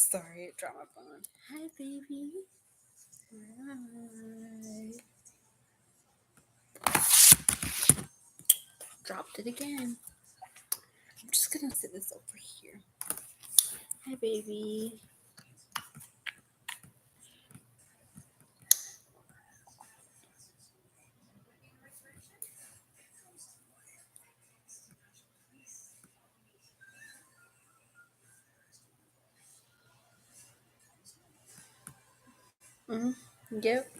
Sorry, it dropped my phone. Hi, baby. Hi. Dropped it again. I'm just gonna sit this over here. Hi, baby. Yep.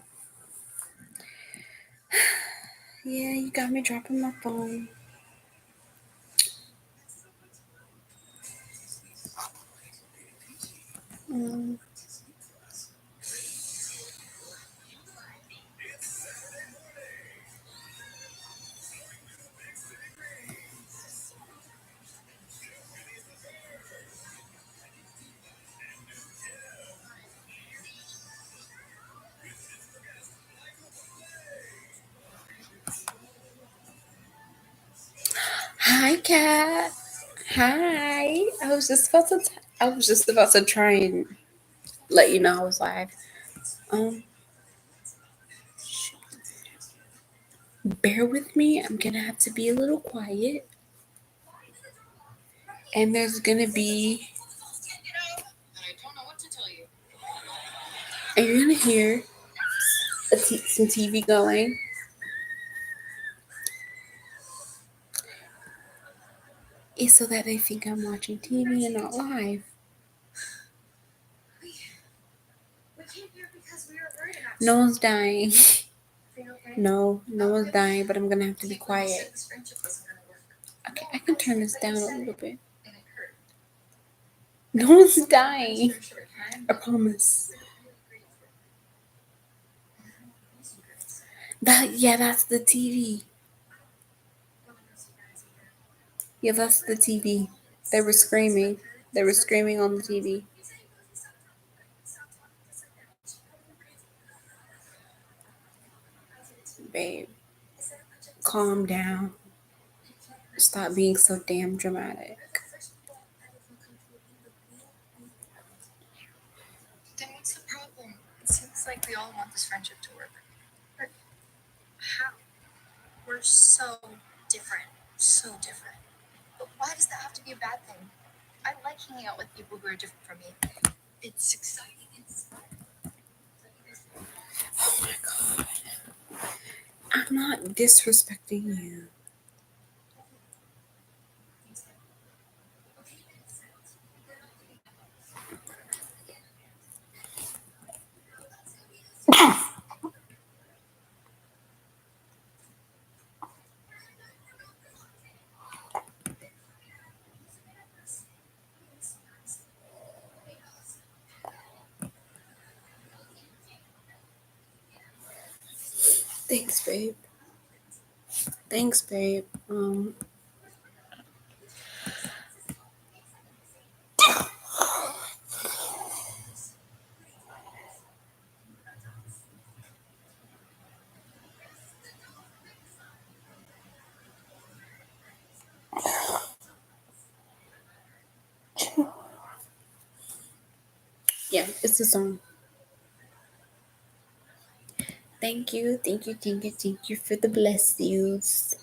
Yeah, you got me dropping my phone. Hi, Kat. Hi. I was just about to try and let you know I was live. Bear with me. I'm gonna have to be a little quiet. And there's gonna be, and you're gonna hear some TV going. It's so that they think I'm watching TV and not live. No one's dying. No one's dying, but I'm gonna have to be quiet. Okay, I can turn this down a little bit. No one's dying. I promise. That's the TV. Yeah, that's the TV. They were screaming. They were screaming on the TV. Babe, calm down. Stop being so damn dramatic. Then what's the problem? It seems like we all want this friendship to work. But how? We're so different. So different. But why does that have to be a bad thing? I like hanging out with people who are different from me. It's exciting. Oh my god. I'm not disrespecting you. Thanks, babe. Thanks, babe. Yeah, it's a song. Thank you for the blessings.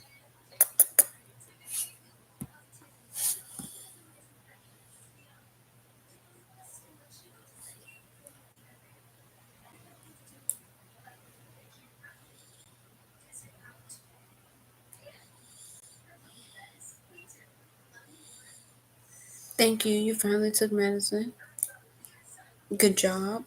Thank you. You finally took medicine. Good job.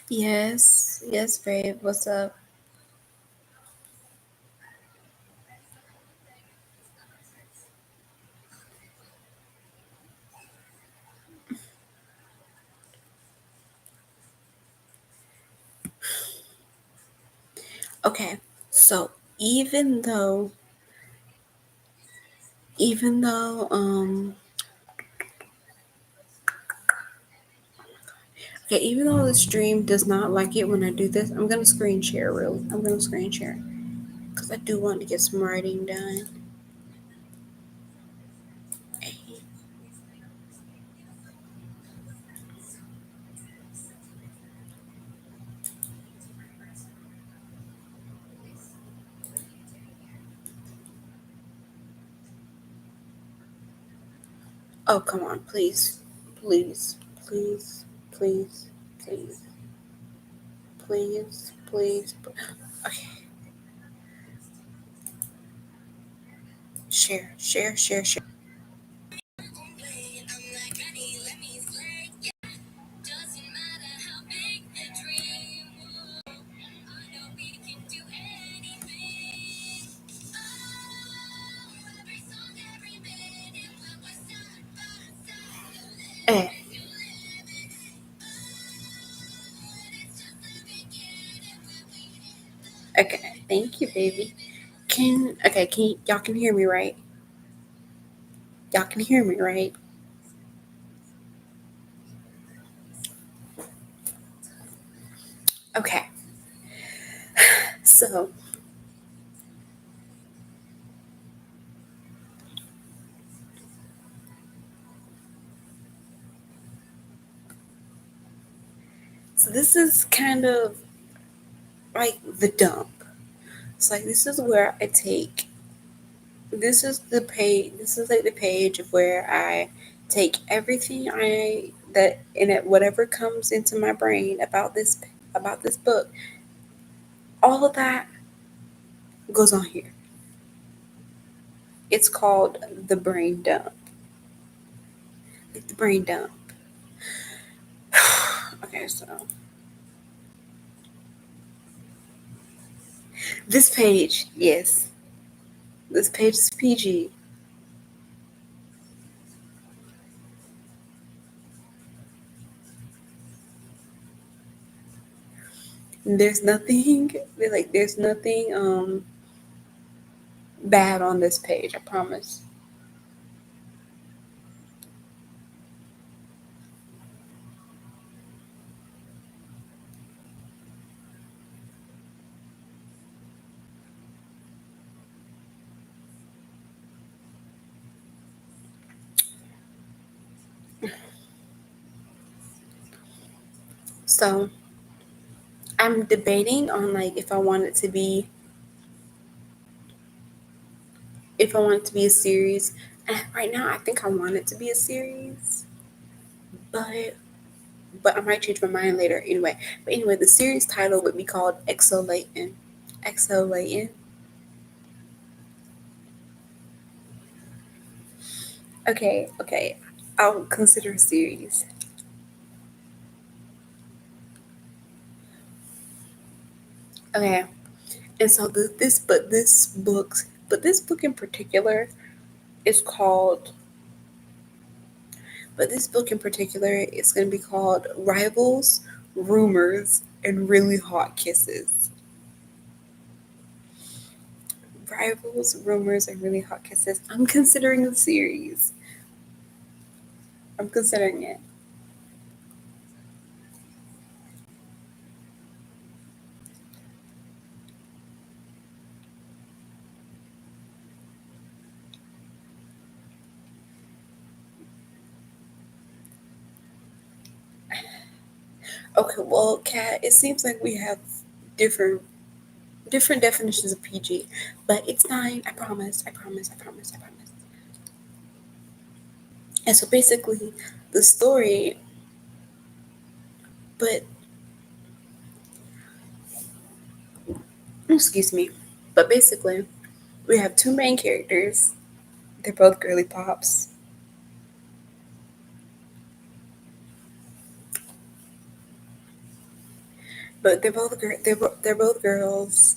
Yes, yes, babe. What's up? Okay, so even though the stream does not like it when I do this, I'm gonna screen share. I'm gonna screen share because I do want to get some writing done. Oh, come on, please, please, please, please, please, please, please. Okay, share, share, share, share. Eh, okay, thank you, baby. Y'all can hear me, right? Y'all can hear me, right? Okay, so this is kind of like the dump. It's like this is where I take. This is the page. This is like the page of where I take everything I that in it whatever comes into my brain about this book. All of that goes on here. It's called the brain dump. Like the brain dump. Okay, so this page, yes, this page is PG. There's nothing there's nothing bad on this page, I promise. So I'm debating on like if I want it to be a series. And right now I think I want it to be a series, but I might change my mind later anyway. But anyway, the series title would be called Exolatin. Exolatin. Okay, okay. I'll consider a series. Okay. And so this book in particular is called but this book in particular is going to be called Rivals, Rumors, and Really Hot Kisses. Rivals, Rumors, and Really Hot Kisses. I'm considering the series. I'm considering it. Okay, well, Kat, it seems like we have different different definitions of PG, but it's fine. I promise. I promise. I promise. I promise. And so basically, the story, but excuse me, but basically, we have two main characters. They're both girly pops. but they're both girls,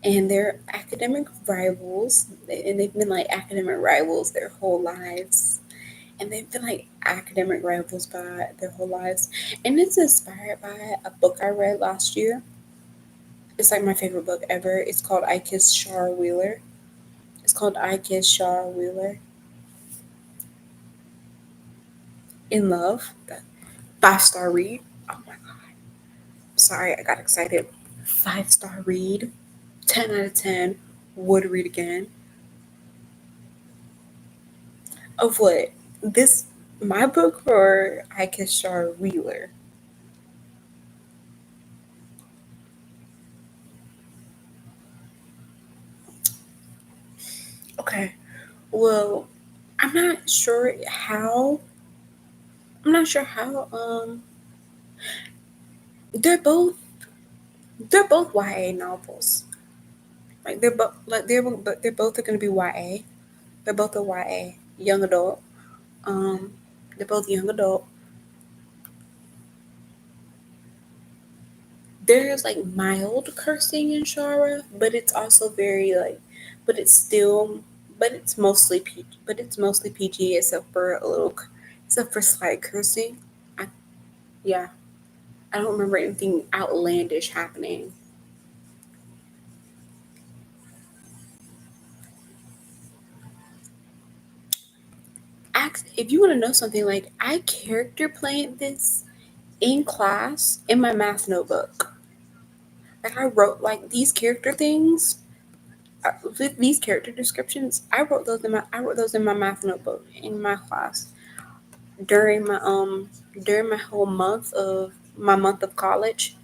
and they're academic rivals, and they've been like academic rivals their whole lives, and they've been like academic rivals by their whole lives, and it's inspired by a book I read last year. It's like my favorite book ever. It's called I Kissed Shara Wheeler. It's called I Kissed Shara Wheeler. In Love. 5-star read. Oh my god. Sorry, I got excited. 5-star read. 10 out of 10. Would read again. Of what? This my book or I Kissed Shara Wheeler? Okay. Well, I'm not sure how I'm not sure how they're both they're both YA novels. Like they're both going to be YA. They're both a YA, young adult. Um, they're both young adult. There's like mild cursing in Shara, but it's also very like, but it's still, but it's mostly PG. But it's mostly PG except for except for slight cursing. I, yeah, I don't remember anything outlandish happening. If you want to know something, like I character played this in class in my math notebook. Like I wrote like these character things, these character descriptions. I wrote those in my math notebook in my class during my whole month of college.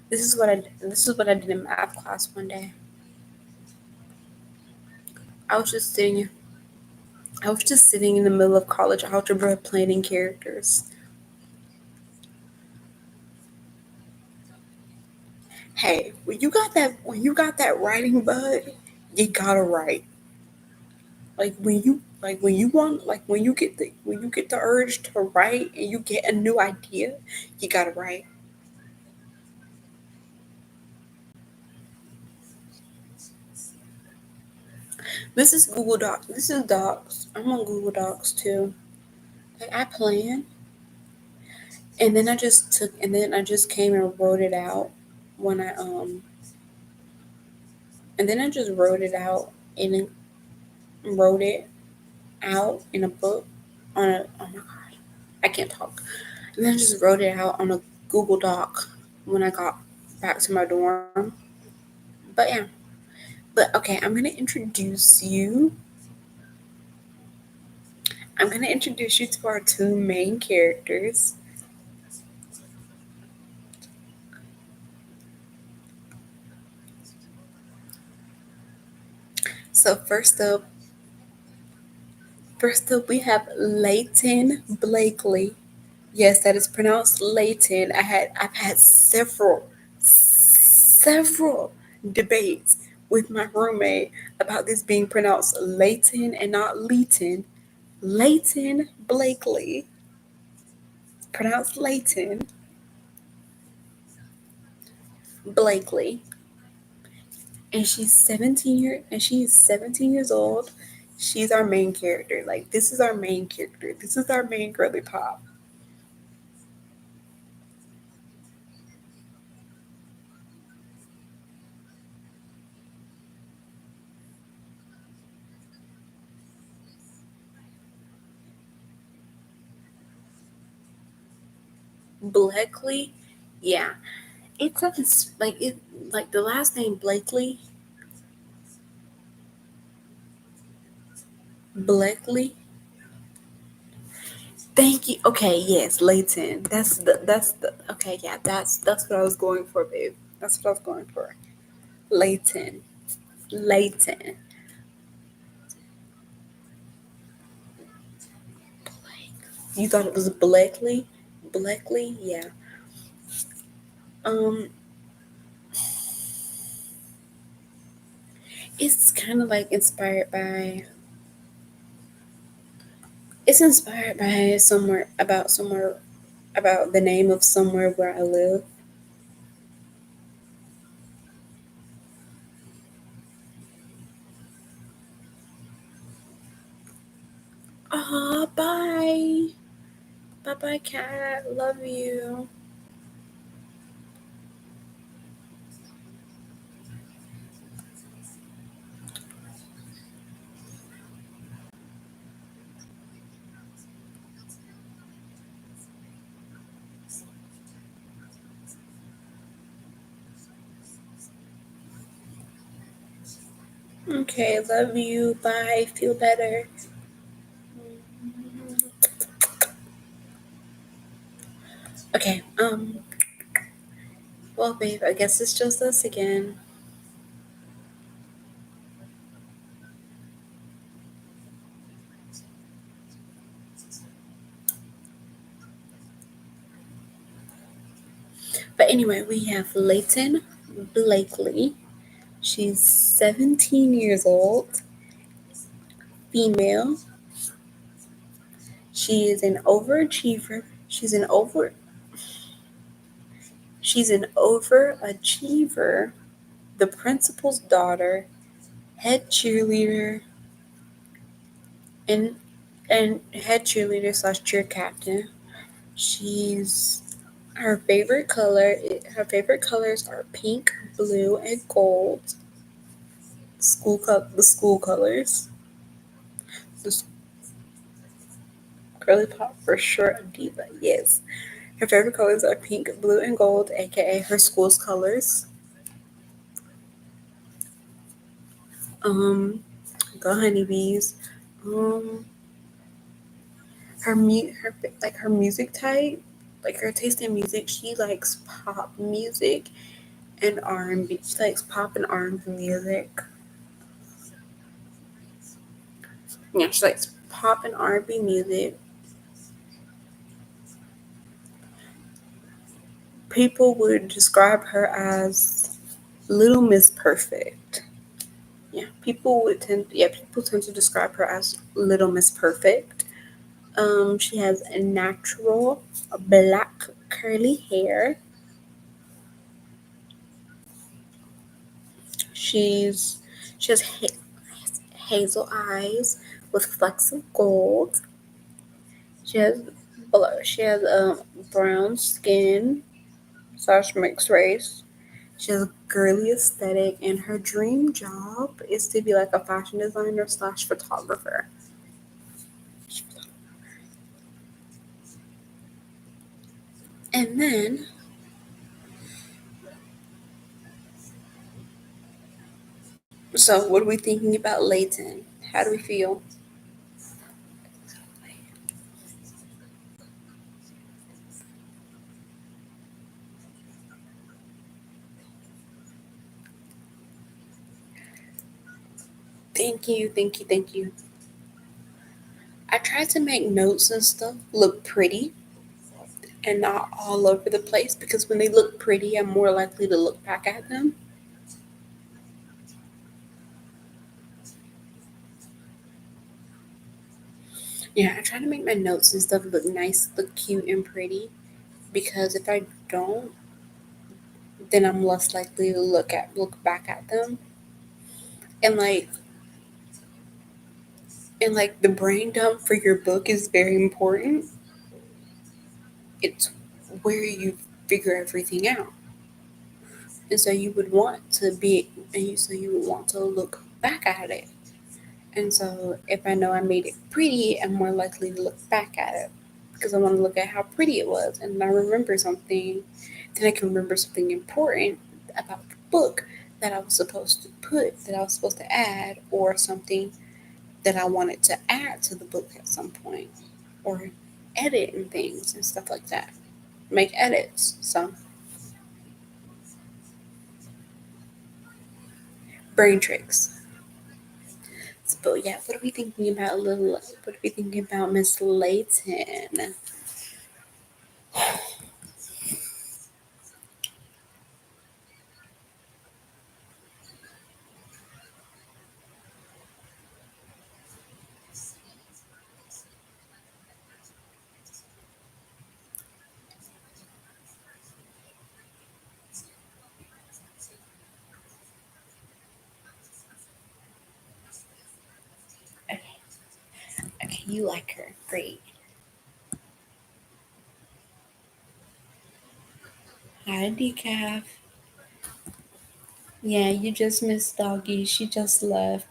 This is what I did in math class one day. I was just sitting I was just sitting in the middle of college algebra planning characters. Hey, when you got that writing bug, you gotta write. When you want when you get the urge to write and you get a new idea, you gotta write. This is Google Docs. This is Docs. I'm on Google Docs too. Like I plan, and then I just came and wrote it out when and then I just wrote it out and wrote it out in a book on a oh my god, I can't talk. And then I just wrote it out on a Google Doc when I got back to my dorm. But yeah, but okay, I'm gonna introduce you to our two main characters. So first up we have Leighton Blakely. Yes, that is pronounced Leighton. I've had several debates with my roommate about this being pronounced Leighton and not Leighton. Leighton Blakely, pronounced Leighton Blakely, and she's 17 years old. She's our main character. Like this is our main character. This is our main girly pop. Blakely, yeah. It's like like the last name Blakely. Blakely. Thank you. Okay, yes, Leighton. That's the okay, yeah, that's what I was going for, babe. That's what I was going for. Leighton. Leighton. You thought it was Blakely? Blakely? Yeah. Um it's kind of like it's inspired by somewhere about the name of somewhere where I live. Aw, bye. Bye bye, cat. Love you. Okay, love you. Bye. Feel better. Okay, well, babe, I guess it's just us again. But anyway, we have Leighton Blakely. She's 17 years old, female. She is an overachiever. She's an overachiever, the principal's daughter, head cheerleader, and head cheerleader slash cheer captain. She's her favorite colors are pink, blue, and gold. The school colors. The girly pop for sure, a diva. Yes. Her favorite colors are pink, blue, and gold, aka her school's colors. Um, Go honeybees. Um, her music type, like her taste in music, she likes pop music and R&B. She likes pop and R&B music. Yeah, she likes pop and R&B music. People would describe her as Little Miss Perfect. Yeah, people tend to describe her as Little Miss Perfect. She has a natural black curly hair. She's she has hazel eyes with flecks of gold. She has brown skin slash mixed race. She has a girly aesthetic, and her dream job is to be like a fashion designer slash photographer. And then, so what are we thinking about Leighton? How do we feel? Thank you, thank you, thank you. I tried to make notes and stuff look pretty and not all over the place because when they look pretty, I'm more likely to look back at them. Yeah, I try to make my notes and stuff look nice, look cute and pretty because if I don't, then I'm less likely to look back at them. And the brain dump for your book is very important. It's where you figure everything out. And so you would want to be and you so you would want to look back at it. And so if I know I made it pretty, I'm more likely to look back at it because I want to look at how pretty it was. And I remember something, then I can remember something important about the book that I was supposed to add, or something that I wanted to add to the book at some point, or edit and things and stuff like that. Make edits. So, brain tricks. But yeah, what are we thinking about what are we thinking about Miss Layton? Okay, You like her. Great. Hi, Decaf. Yeah, you just missed Doggy. She just left.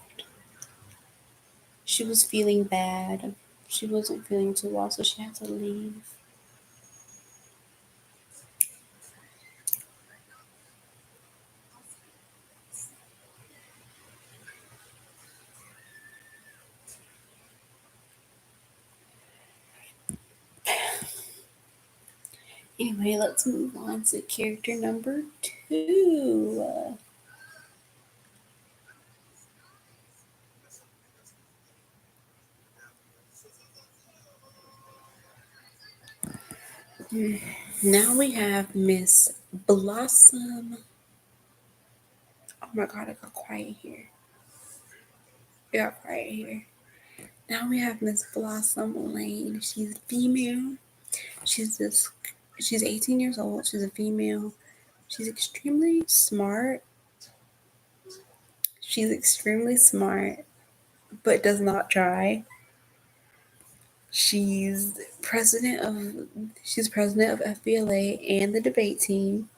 She was feeling bad. She wasn't feeling too well, so she had to leave. Anyway, let's move on to character number 2. Now we have Miss Blossom. Oh my god, it got quiet here. It got quiet here. Now we have Miss Blossom Lane. She's female. She's this. She's 18 years old. She's a female. She's extremely smart. She's extremely smart, but does not try. She's president of she's president of FBLA and the debate team.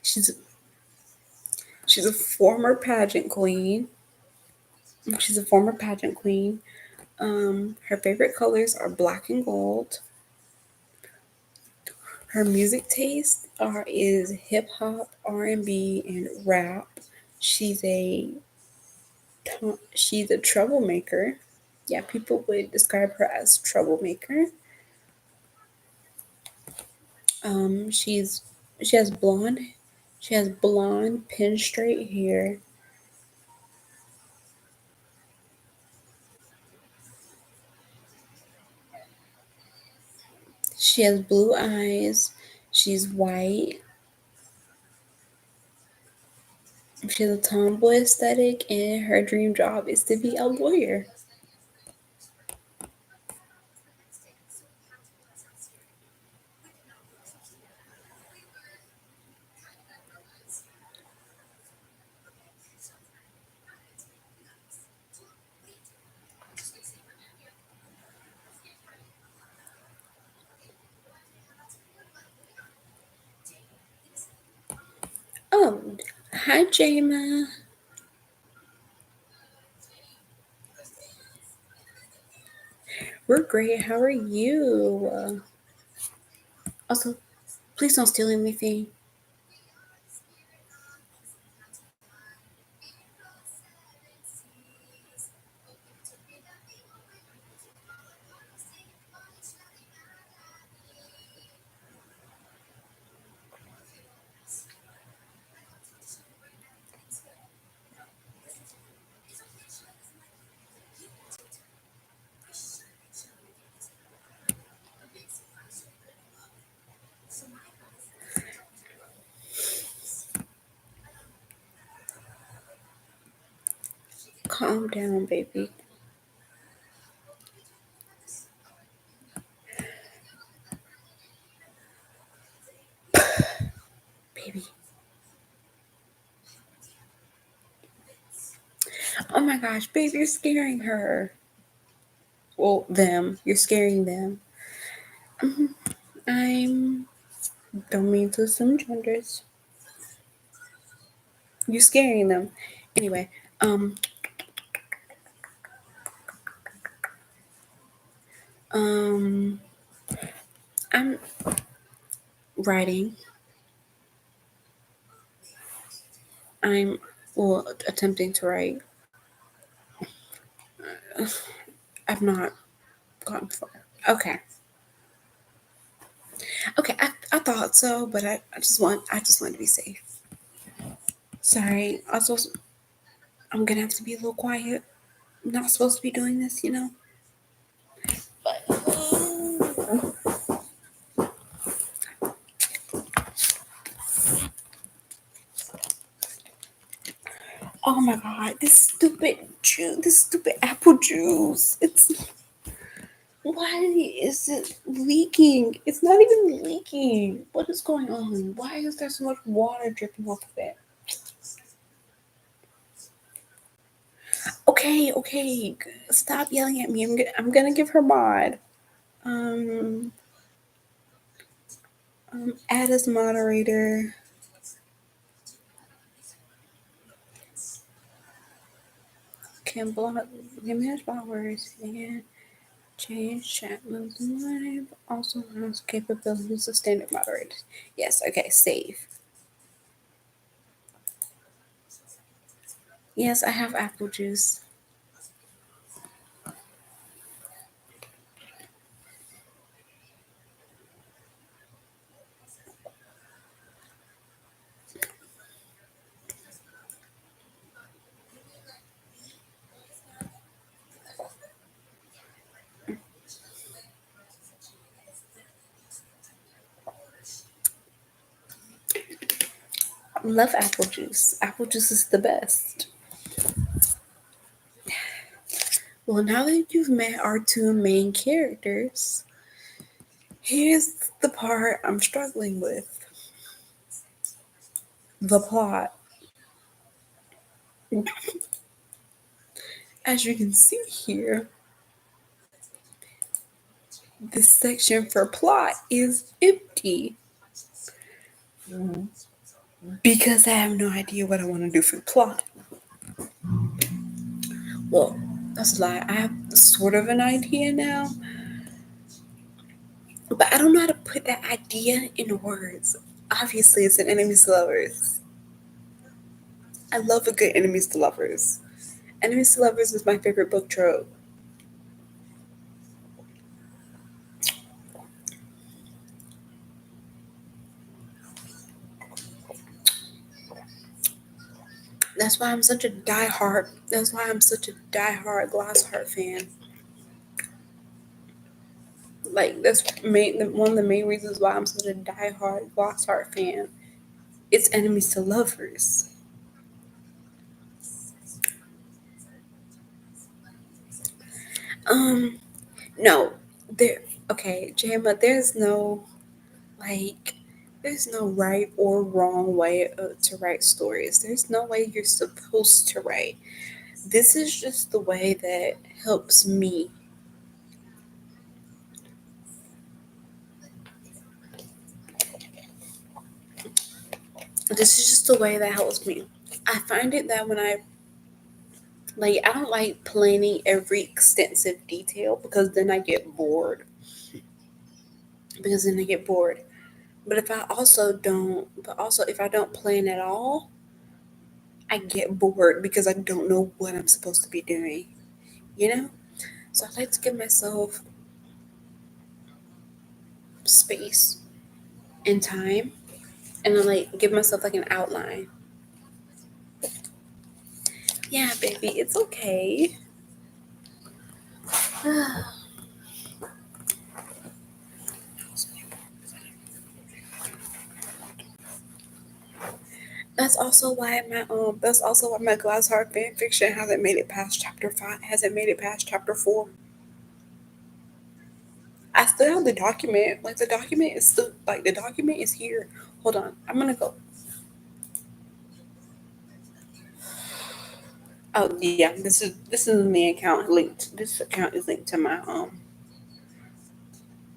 She's she's a former pageant queen. She's a former pageant queen. Her favorite colors are black and gold. Her music taste is hip hop, R&B, and rap. She's a she's a troublemaker. Yeah, people would describe her as troublemaker. She's she has blonde she has blonde pin straight hair. She has blue eyes. She's white. She has a tomboy aesthetic, and her dream job is to be a lawyer. Oh, hi, Jama. We're great. How are you? Also, please don't steal anything. Calm down, baby. Baby. Oh my gosh, babe, you're scaring her. Well, them. You're scaring them. I'm don't mean to assume genders. You're scaring them. Anyway, um, um, I'm writing. I'm attempting to write. I've not gotten far. Okay. Okay, I thought so, but I just want to be safe. Sorry. Also, I'm gonna have to be a little quiet. I'm not supposed to be doing this, you know. But oh my god, this stupid apple juice. Why is it leaking? It's not even leaking. What is going on? Why is there so much water dripping off of it? Okay. Okay. Stop yelling at me. I'm gonna give her mod. Um, add as moderator. Can block. Can manage block words. Again. Change chat modes in live. Also has capabilities of standard moderators. Yes. Okay. Save. Yes, I have apple juice. Love apple juice. Apple juice is the best. Well, now that you've met our two main characters, here's the part I'm struggling with. The plot. As you can see here, this section for plot is empty because I have no idea what I want to do for plot. Well, that's a lie. I have sort of an idea now, but I don't know how to put that idea in words. Obviously, it's an enemies to lovers. I love a good enemies to lovers. Enemies to lovers is my favorite book trope. That's why I'm such a diehard. That's why I'm such a diehard Glassheart fan. Like one of the main reasons why I'm such a diehard Glassheart fan. It's enemies to lovers. Um, no, there. Okay, Jama. Like, there's no right or wrong way to write stories. There's no way you're supposed to write. This is just the way that helps me. This is just the way that helps me. I find it that when I don't like planning every extensive detail because then I get bored. Because then I get bored. But if I don't plan at all, I get bored because I don't know what I'm supposed to be doing. You know? So I like to give myself space and time, and I like give myself like an outline. Yeah, baby, it's okay. That's also why my Glassheart fan fiction hasn't made it past chapter 5, hasn't made it past chapter 4. I still have the document. The document is here. Hold on. I'm gonna go. Oh yeah, this is the account linked. This account is linked to my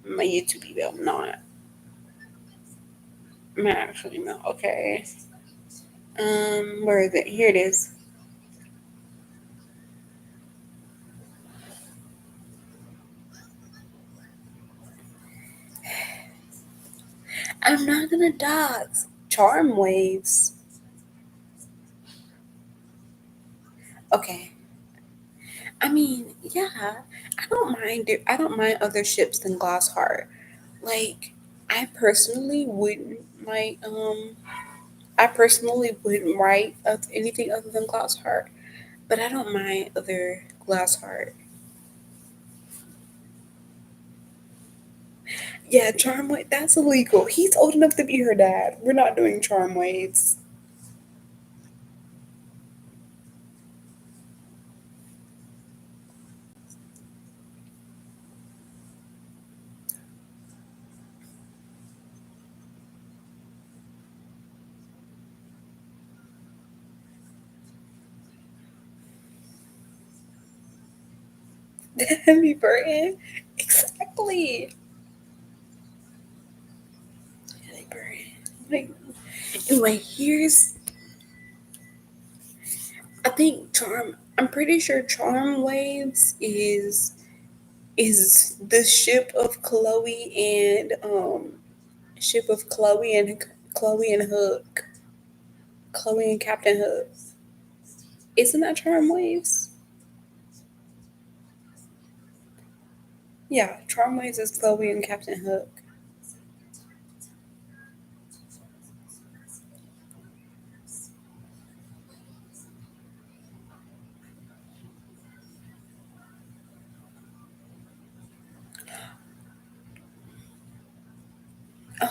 YouTube email, not my actual email. Okay. Where is it? Here it is. I'm not gonna dox charm waves. Okay. I mean, yeah, I don't mind it. I don't mind other ships than Glassheart. Like, I personally wouldn't like I personally wouldn't write anything other than Glassheart, but I don't mind other Glassheart. Yeah, charm wave, that's illegal. He's old enough to be her dad. We're not doing charm waves. Debbie Burton. Exactly. Debbie Burton. Like, anyway, here's I think Charm. I'm pretty sure Charm Waves is the ship of Chloe and Hook, Chloe and Captain Hook. Isn't that Charm Waves? Yeah, Charm Waves is Chloe and Captain Hook.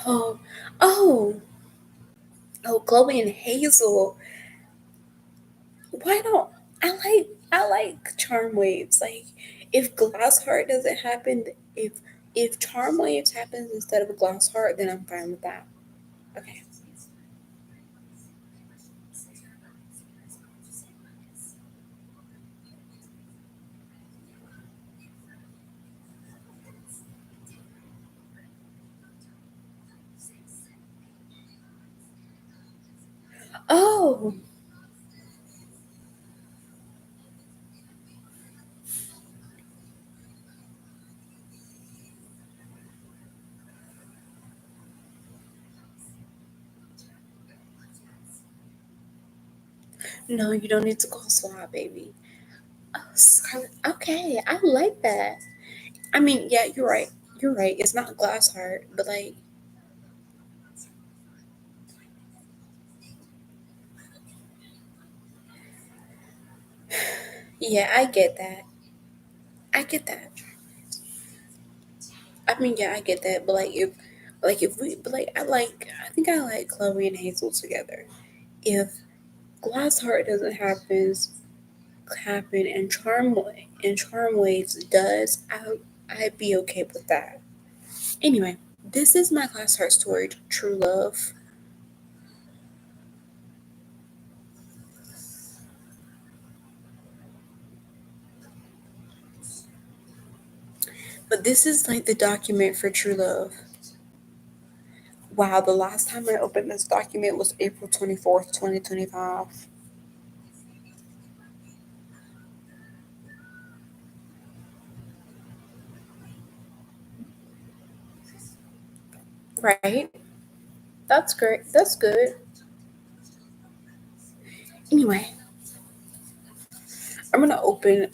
Oh, oh, oh, Chloe and Hazel. Why don't I like Charm Waves? Like, if Glass Heart doesn't happen, if Charm Waves happens instead of Glass Heart, then I'm fine with that. Okay. Oh no, you don't need to call SWAT, baby. Oh, Scarlet. Okay, I like that. I mean, yeah, you're right. You're right. It's not Glass Heart, but like, yeah, I get that. I get that. I mean, yeah, I get that. But if we, but like, I think I like Chloe and Hazel together. If Glass Heart doesn't happen, and Charm Waves does, I'd be okay with that. Anyway, this is my Glass Heart story, True Love. But this is like the document for True Love. Wow, the last time I opened this document was April 24th, 2025. Right? That's great. That's good. Anyway,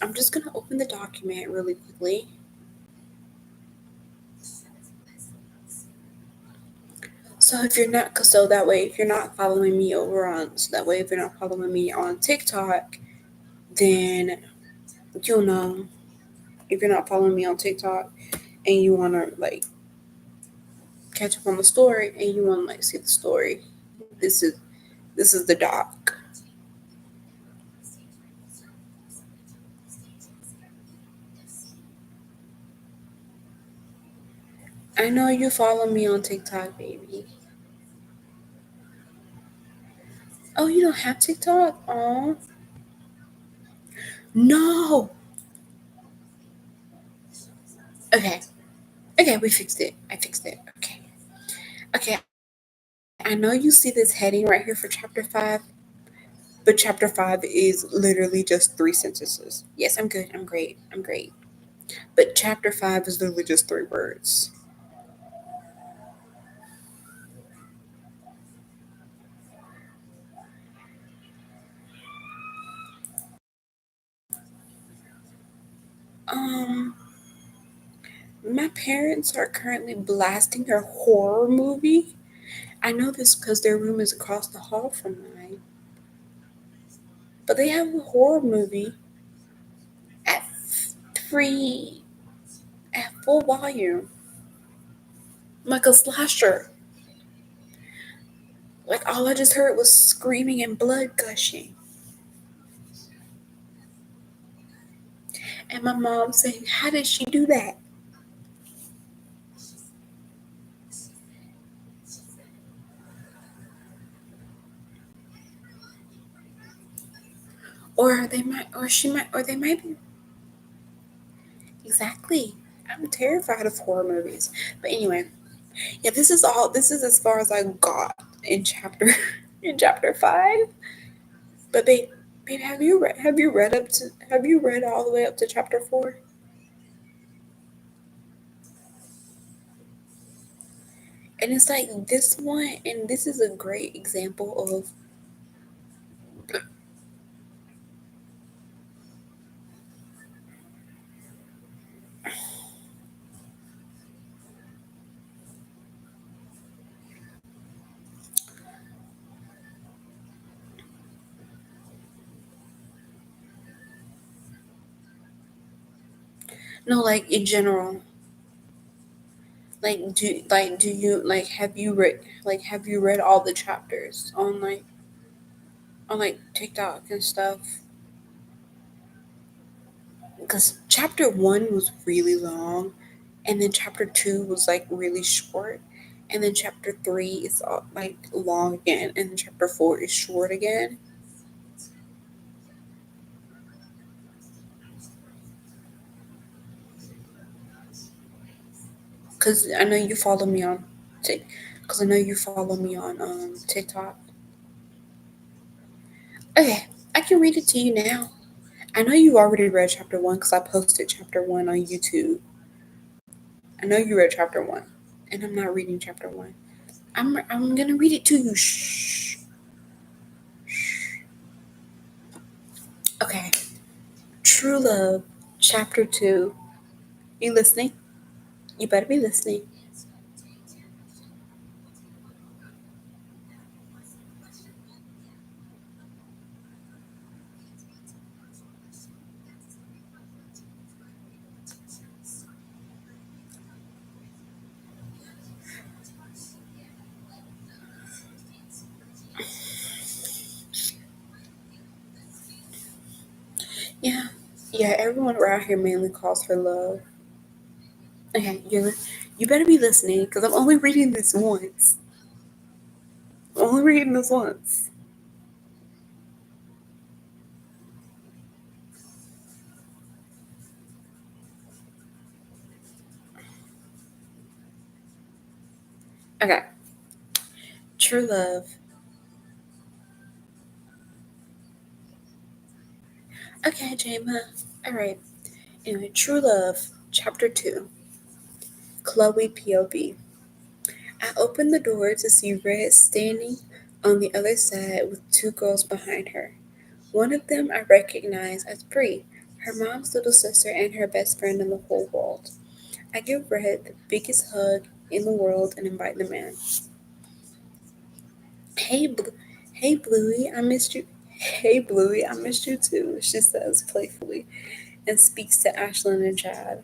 I'm just gonna open the document really quickly. So that way, if you're not following me if you're not following me on TikTok, then you'll know. If you're not following me on TikTok and you wanna like catch up on the story and you wanna like see the story, this is this is the doc. I know you follow me on TikTok, baby. Oh, you don't have TikTok? Oh, no. Okay. Okay, we fixed it. I fixed it. Okay. Okay. I know you see this heading right here for chapter 5, but chapter 5 is literally just 3 sentences. Yes, I'm good. I'm great. I'm great. But chapter 5 is literally just 3 words. Um, my parents are currently blasting a horror movie. I know this because their room is across the hall from mine. But they have a horror movie at free at full volume, like a slasher. Like all I just heard was screaming and blood gushing, and my mom saying, "How did she do that?" Or they might, or she might, or they might be. Exactly. I'm terrified of horror movies. But anyway, yeah, this is all. This is as far as I got in chapter in chapter 5. But babe, have you read all the way up to chapter 4? And it's like this one, and this is a great example of no, like in general. Do you have you read all the chapters on like TikTok and stuff? Because chapter 1 was really long, and then chapter 2 was like really short, and then chapter 3 is like long again, and then chapter 4 is short again. Because I know you follow me on because I know you follow me on TikTok. Okay, I can read it to you now. I know you already read chapter 1 because I posted chapter 1 on YouTube. I know you read chapter 1, and I'm not reading chapter 1. I'm gonna read it to you. Shh. Okay. True Love, chapter 2. You listening? You better be listening. Yeah. Yeah, everyone around here mainly calls her Love. Okay, you better be listening because I'm only reading this once. I'm only reading this once. Okay. True Love. Okay, Jama. Alright. Anyway, True Love, chapter 2. Chloe POV. I opened the door to see Red standing on the other side with two girls behind her. One of them I recognized as Bree, her mom's little sister and her best friend in the whole world. I give Red the biggest hug in the world and invite them in. Hey, hey, Bluey, I missed you. Hey, Bluey, I missed you too, she says playfully and speaks to Ashlyn and Chad.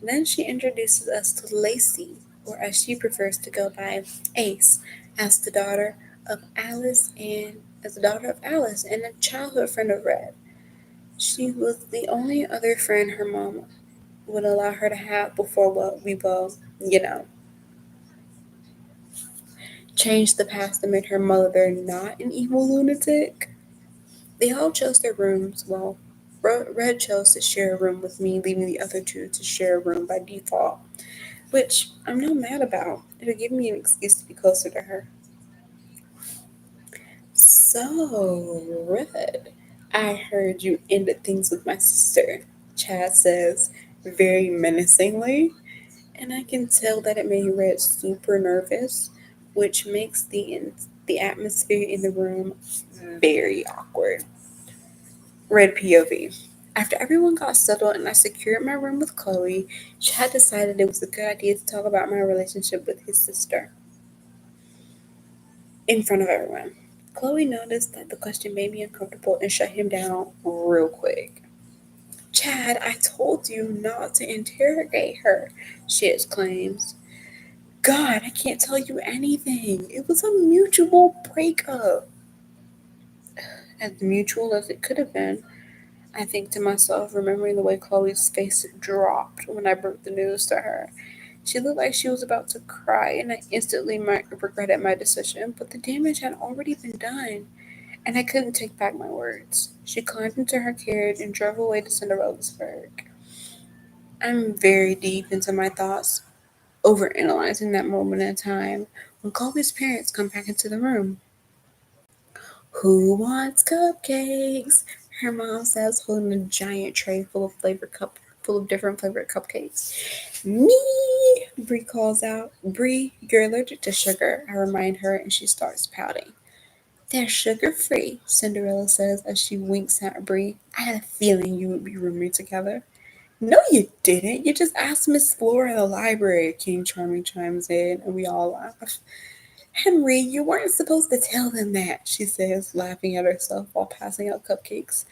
Then she introduces us to Lacey, or as she prefers to go by, Ace, as the daughter of Alice and a childhood friend of Red. She was the only other friend her mom would allow her to have before what we both, changed the past and made her mother not an evil lunatic. They all chose their rooms. Well, Red chose to share a room with me, leaving the other two to share a room by default, which I'm not mad about. It'll give me an excuse to be closer to her. So, Red, I heard you ended things with my sister, Chad says, very menacingly, and I can tell that it made Red super nervous, which makes the atmosphere in the room very awkward. Red POV. After everyone got settled and I secured my room with Chloe, Chad decided it was a good idea to talk about my relationship with his sister in front of everyone. Chloe noticed that the question made me uncomfortable and shut him down real quick. Chad, I told you not to interrogate her, she exclaims. God, I can't tell you anything. It was a mutual breakup. As mutual as it could have been, I think to myself, remembering the way Chloe's face dropped when I broke the news to her. She looked like she was about to cry, and I instantly regretted my decision, but the damage had already been done, and I couldn't take back my words. She climbed into her carriage and drove away to Cinderella's burg. I'm very deep into my thoughts, overanalyzing that moment in time when Chloe's parents come back into the room. Who wants cupcakes? Her mom says, holding a giant tray full of different flavored cupcakes. Me, Bree calls out. Bree, you're allergic to sugar, I remind her, and she starts pouting. They're sugar free, Cinderella says as she winks at Bree. I had a feeling you would be roommates together. No, you didn't. You just asked Miss Flora in the library, King Charming chimes in, and we all laugh. Henry, you weren't supposed to tell them that, she says, laughing at herself while passing out cupcakes.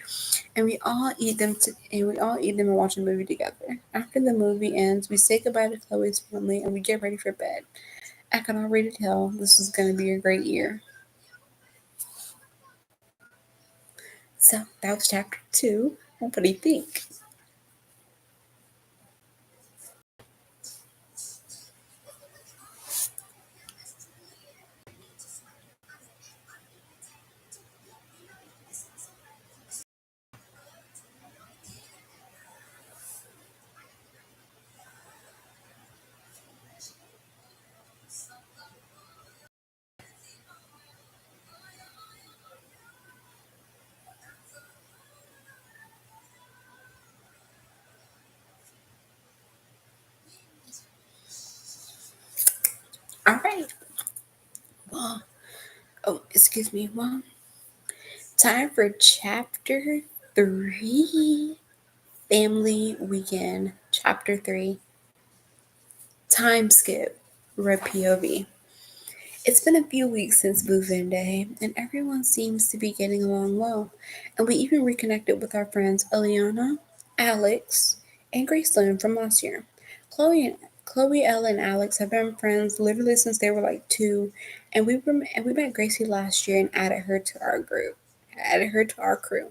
And we all eat them and watch a movie together. After the movie ends, we say goodbye to Chloe's family and we get ready for bed. I can already tell this is going to be a great year. So that was chapter 2. What do you think? All right. Well, oh, excuse me. Well, time for chapter 3, Family Weekend. Chapter 3, Time Skip, Red POV. It's been a few weeks since move-in day, and everyone seems to be getting along well. And we even reconnected with our friends Eliana, Alex, and Graceland from last year. Chloe, Elle, and Alex have been friends literally since they were like 2, and we met Gracie last year and added her to our group, added her to our crew.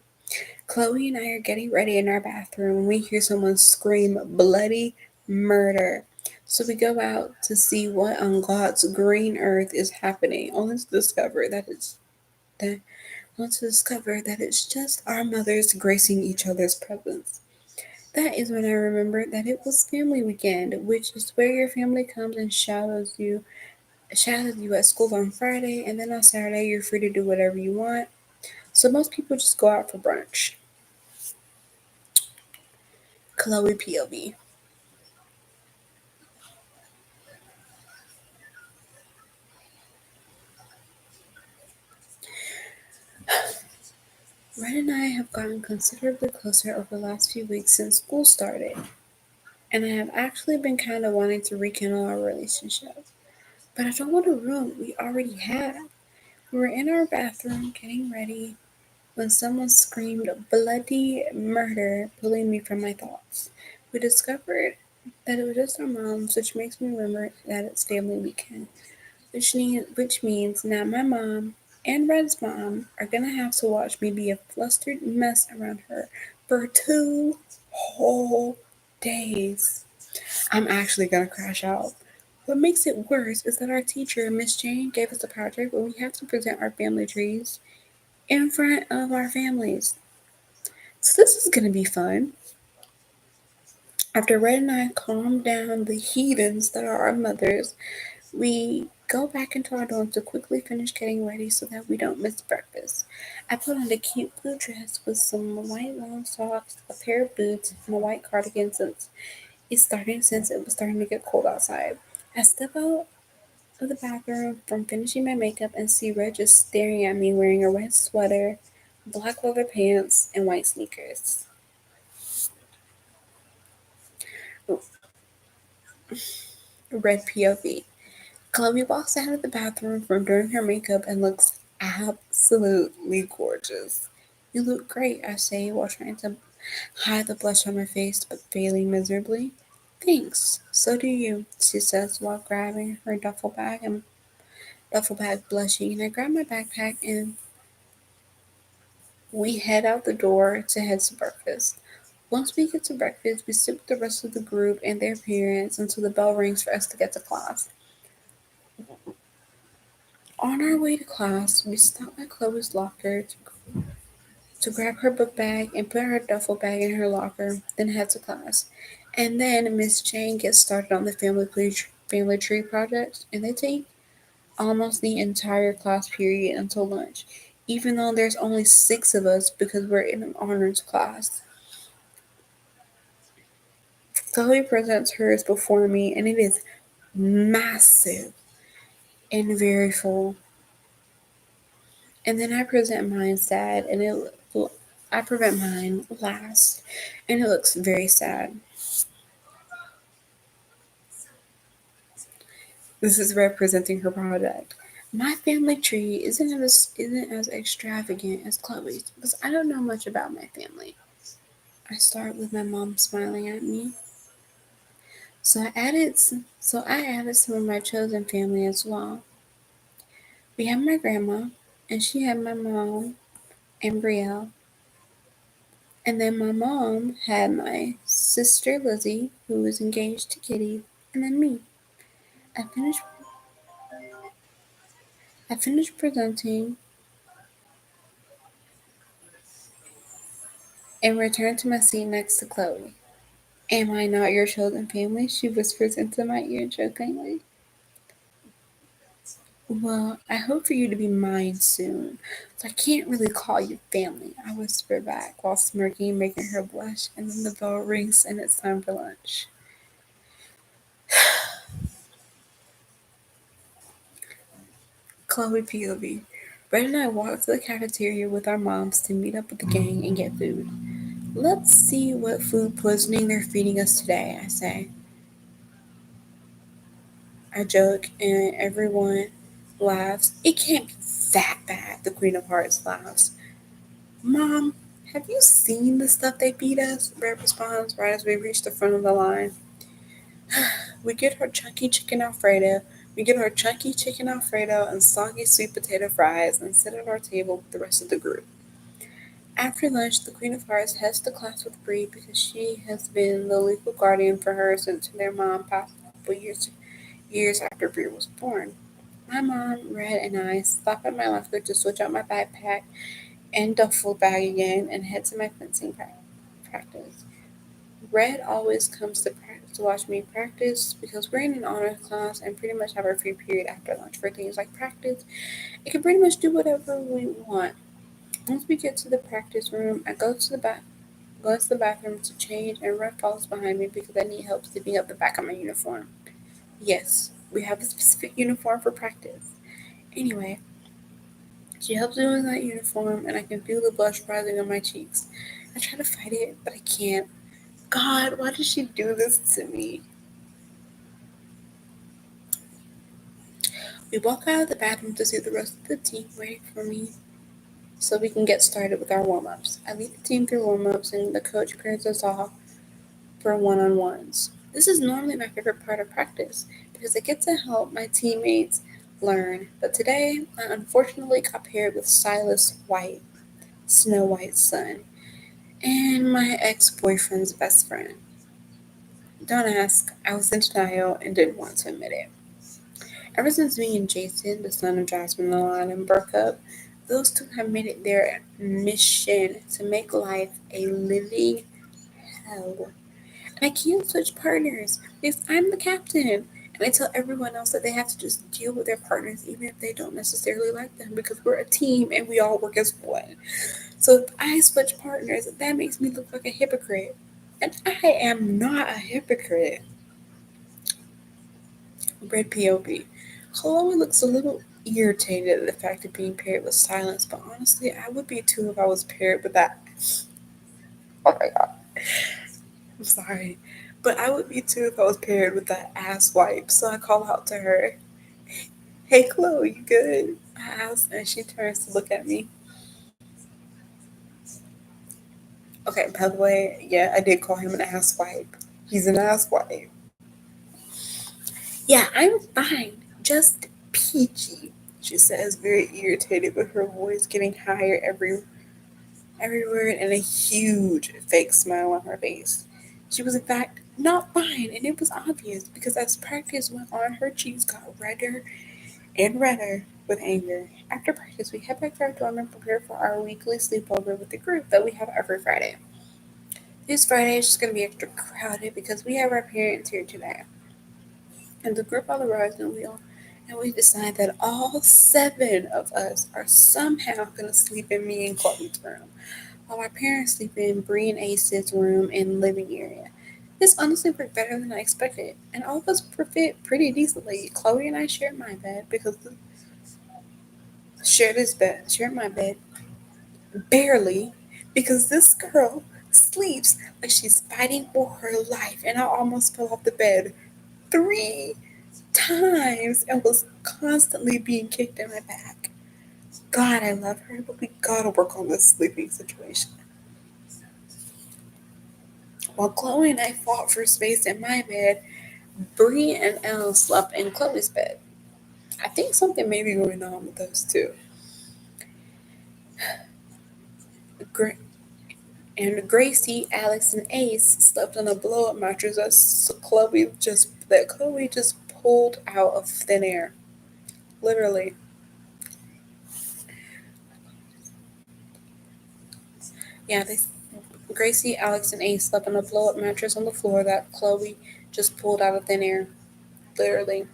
Chloe and I are getting ready in our bathroom when we hear someone scream bloody murder. So we go out to see what on God's green earth is happening, that only to discover that it's just our mothers gracing each other's presence. That is when I remembered that it was family weekend, which is where your family comes and shadows you at school on Friday, and then on Saturday you're free to do whatever you want. So most people just go out for brunch. Chloe POV. Red and I have gotten considerably closer over the last few weeks since school started, and I have actually been kind of wanting to rekindle our relationship. But I don't want to ruin what we already had. We were in our bathroom getting ready when someone screamed bloody murder, pulling me from my thoughts. We discovered that it was just our moms, which makes me remember that it's family weekend, which means now my mom and Red's mom are gonna have to watch me be a flustered mess around her for 2 whole days. I'm actually gonna crash out. What makes it worse is that our teacher, Miss Jane, gave us a project where we have to present our family trees in front of our families. So this is gonna be fun. After Red and I calm down the heathens that are our mothers, we go back into our dorm to quickly finish getting ready so that we don't miss breakfast. I put on a cute blue dress with some white long socks, a pair of boots, and a white cardigan since it was starting to get cold outside. I step out of the bathroom from finishing my makeup and see Red just staring at me wearing a red sweater, black leather pants, and white sneakers. Red POV. Chloe walks out of the bathroom from doing her makeup and looks absolutely gorgeous. You look great, I say while trying to hide the blush on my face but failing miserably. Thanks, so do you, she says while grabbing her duffel bag blushing, and I grab my backpack and we head out the door to head to breakfast. Once we get to breakfast, we sit with the rest of the group and their parents until the bell rings for us to get to class. On our way to class, we stop at Chloe's locker to grab her book bag and put her duffel bag in her locker, then head to class. And then Miss Jane gets started on the family tree project, and they take almost the entire class period until lunch, even though there's only 6 of us because we're in an honors class. Chloe presents hers before me, and it is massive and very full. And then I present mine sad, and I present mine last, and it looks very sad. This is representing her project. My family tree isn't as extravagant as Chloe's because I don't know much about my family. I start with my mom smiling at me. So I added some of my chosen family as well. We have my grandma, and she had my mom and Brielle. And then my mom had my sister Lizzie, who was engaged to Kitty, and then me. I finished I finished presenting and returned to my seat next to Chloe. Am I not your chosen family? She whispers into my ear jokingly. Well, I hope for you to be mine soon, so I can't really call you family, I whisper back while smirking, making her blush, and then the bell rings and it's time for lunch. Chloe POV. Brett and I walk to the cafeteria with our moms to meet up with the gang and get food. Let's see what food poisoning they're feeding us today, I say. I joke, and everyone laughs. It can't be that bad, the Queen of Hearts laughs. Mom, have you seen the stuff they feed us? Brett responds right as we reach the front of the line. We get our chunky chicken Alfredo. We get our chunky chicken Alfredo and soggy sweet potato fries and sit at our table with the rest of the group. After lunch, the Queen of Hearts heads to class with Bree because she has been the legal guardian for her since their mom passed a couple years after Bree was born. My mom, Red, and I stop at my locker to switch out my backpack and duffel bag again and head to my fencing practice. Red always comes to practice to watch me practice because we're in an honors class and pretty much have our free period after lunch for things like practice. It can pretty much do whatever we want. Once we get to the practice room, I go to the bathroom to change, and Red follows behind me because I need help zipping up the back of my uniform. Yes, we have a specific uniform for practice. Anyway, she helps me with that uniform, and I can feel the blush rising on my cheeks. I try to fight it, but I can't. God, why did she do this to me? We walk out of the bathroom to see the rest of the team waiting for me so we can get started with our warm ups. I lead the team through warm ups, and the coach pairs us off for one on ones. This is normally my favorite part of practice because I get to help my teammates learn. But today, I unfortunately got paired with Silas White, Snow White's son, and my ex boyfriend's best friend. Don't ask, I was in denial and didn't want to admit it. Ever since me and Jason, the son of Jasmine and broke up, those two have made it their mission to make life a living hell. And I can't switch partners because I'm the captain. And I tell everyone else that they have to just deal with their partners even if they don't necessarily like them because we're a team and we all work as one. So if I switch partners, that makes me look like a hypocrite. And I am not a hypocrite. Red POV. Chloe looks a little irritated at the fact of being paired with Silence, but honestly, I would be too if I was paired with that. Oh my god. I'm sorry. But I would be too if I was paired with that ass wipe. So I call out to her, "Hey Chloe, you good?" I ask, and she turns to look at me. Okay, by the way, yeah, I did call him an ass wipe. He's an ass wipe. Yeah, I'm fine. Just peachy, she says, very irritated with her voice getting higher every word and a huge fake smile on her face. She was in fact not fine, and it was obvious because as practice went on, her cheeks got redder and redder with anger. After practice, we head back to our dorm and prepare for our weekly sleepover with the group that we have every Friday. This Friday is just going to be extra crowded because we have our parents here today. And the group on the Rising Wheel. And we decided that all 7 of us are somehow going to sleep in me and Chloe's room, while my parents sleep in Bree and Ace's room and living area. This honestly worked better than I expected, and all of us fit pretty decently. Chloe and I shared my bed because shared my bed barely because this girl sleeps like she's fighting for her life, and I almost fell off the bed 3 times and was constantly being kicked in my back. God, I love her, but we gotta work on this sleeping situation. While Chloe and I fought for space in my bed, Bree and Elle slept in Chloe's bed. I think something may be going on with those two. Gra- and Gracie, Alex, and Ace slept on a blow-up mattress that Chloe just pulled out of thin air. Literally. Yeah, Gracie, Alex, and Ace slept on a blow-up mattress on the floor that Chloe just pulled out of thin air. Literally.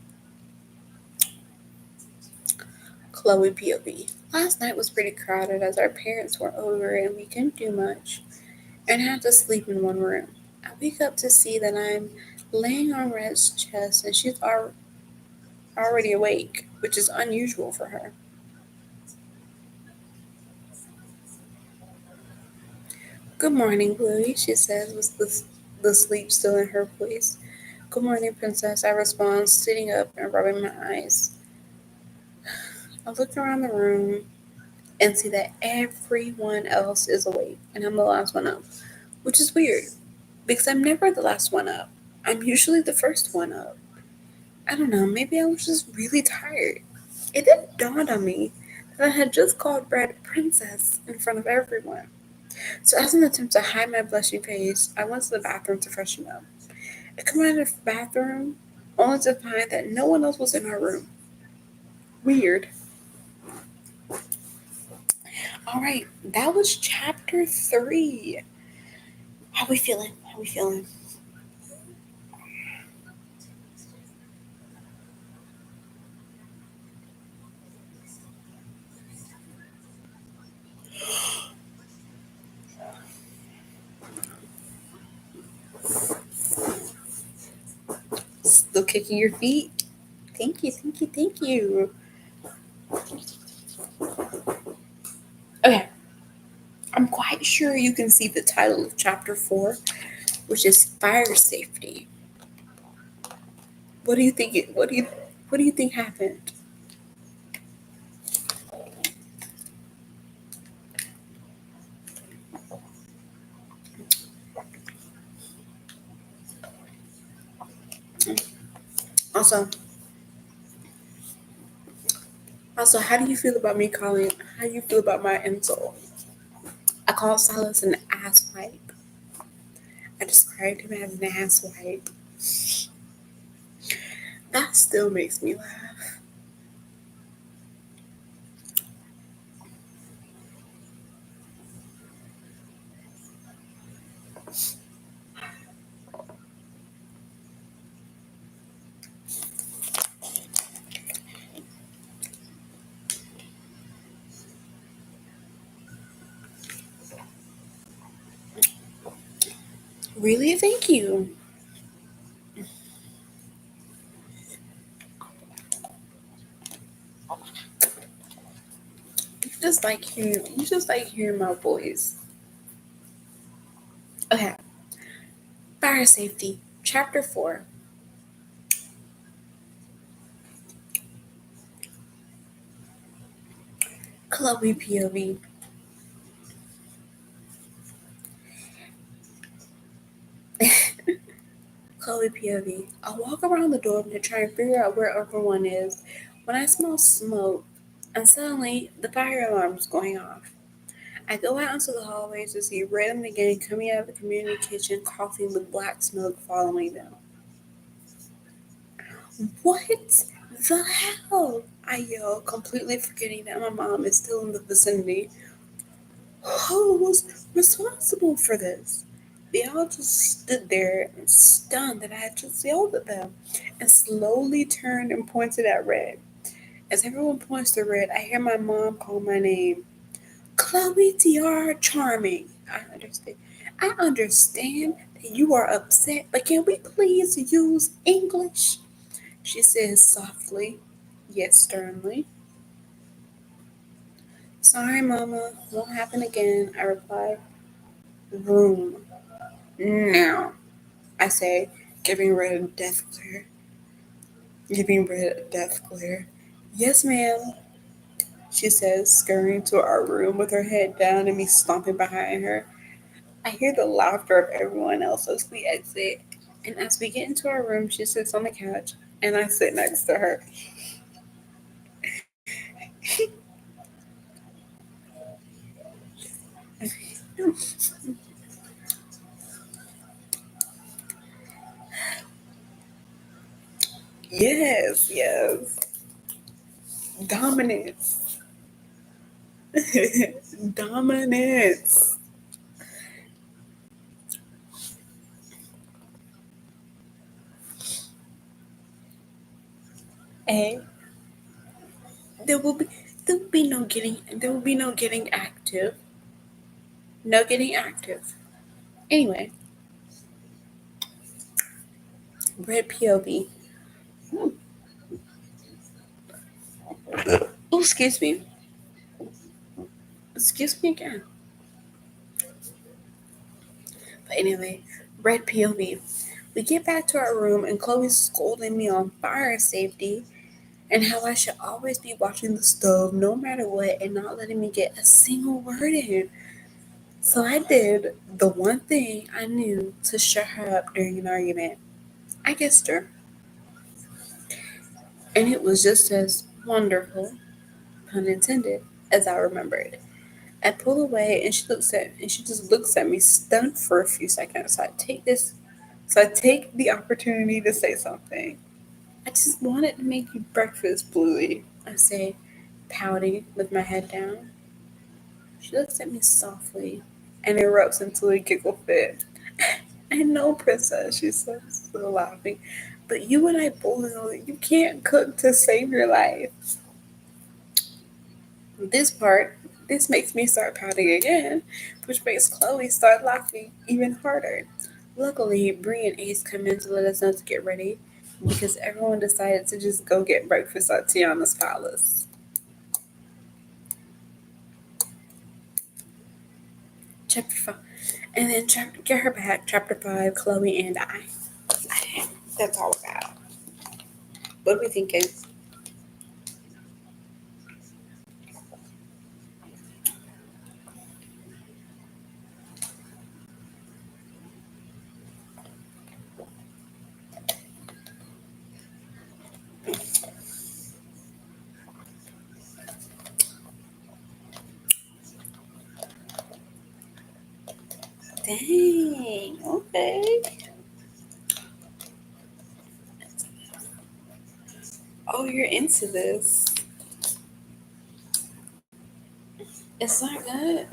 Chloe POV. Last night was pretty crowded as our parents were over and we couldn't do much and had to sleep in one room. I wake up to see that I'm laying on Red's chest and she's already awake, which is unusual for her. Good morning, Bluey, she says with the sleep still in her voice. Good morning, Princess, I respond, sitting up and rubbing my eyes. I look around the room and see that everyone else is awake and I'm the last one up, which is weird because I'm never the last one up. I'm usually the first one up. I don't know, maybe I was just really tired. It then dawned on me that I had just called Brad Princess in front of everyone. So, as an attempt to hide my blushing face, I went to the bathroom to freshen up. I come out of the bathroom only to find that no one else was in our room. Weird. Alright, that was chapter 3. How we feeling? How we feeling? Still kicking your feet? Thank you, thank you, thank you. Okay, I'm quite sure you can see the title of chapter 4, which is fire safety. What do you think? What do you think happened? Also, how do you feel about me calling? How do you feel about my insult? I called Silas an asswipe. I described him as an asswipe. That still makes me laugh. Really, thank you. You just like hearing my voice. Okay, fire safety, chapter 4. Chloe POV. Chloe POV. I walk around the dorm to try and figure out where everyone is when I smell smoke, and suddenly the fire alarm is going off. I go out into the hallways to see Red and the gang coming out of the community kitchen, coughing with black smoke following them. What the hell? I yell, completely forgetting that my mom is still in the vicinity. Who was responsible for this? They all just stood there stunned that I had just yelled at them and slowly turned and pointed at Red. As everyone points to Red, I hear my mom call my name. Chloe Tiara Charming. I understand that you are upset, but can we please use English? She says softly, yet sternly. Sorry, Mama, won't happen again, I reply. Room. Now, I say, giving Red a death glare. Giving Red a death glare. Yes, ma'am, she says, scurrying to our room with her head down and me stomping behind her. I hear the laughter of everyone else as we exit, and as we get into our room, she sits on the couch, and I sit next to her. Yes, yes. Dominance. Dominance. A. There will be there will be no getting active. No getting active. Anyway, red POV. Oh, excuse me. Excuse me again. But anyway, red POV. We get back to our room and Chloe's scolding me on fire safety and how I should always be watching the stove no matter what and not letting me get a single word in. So I did the one thing I knew to shut her up during an argument. I kissed her, and it was just as wonderful, pun intended, as I remembered. I pull away and she just looks at me stunned for a few seconds. So I take the opportunity to say something. I just wanted to make you breakfast, Bluey, I say, pouting with my head down. She looks at me softly and erupts into a giggle fit. I know, Princess, she says, still laughing, but you and I both know that you can't cook to save your life. This part, this makes me start pouting again, which makes Chloe start laughing even harder. Luckily, Bree and Ace come in to let us know to get ready because everyone decided to just go get breakfast at Tiana's palace. Chapter 5. And then get her back, Chapter 5, Chloe and I. That's all I got. What are we thinking? Dang, okay. Oh, you're into this. It's not good.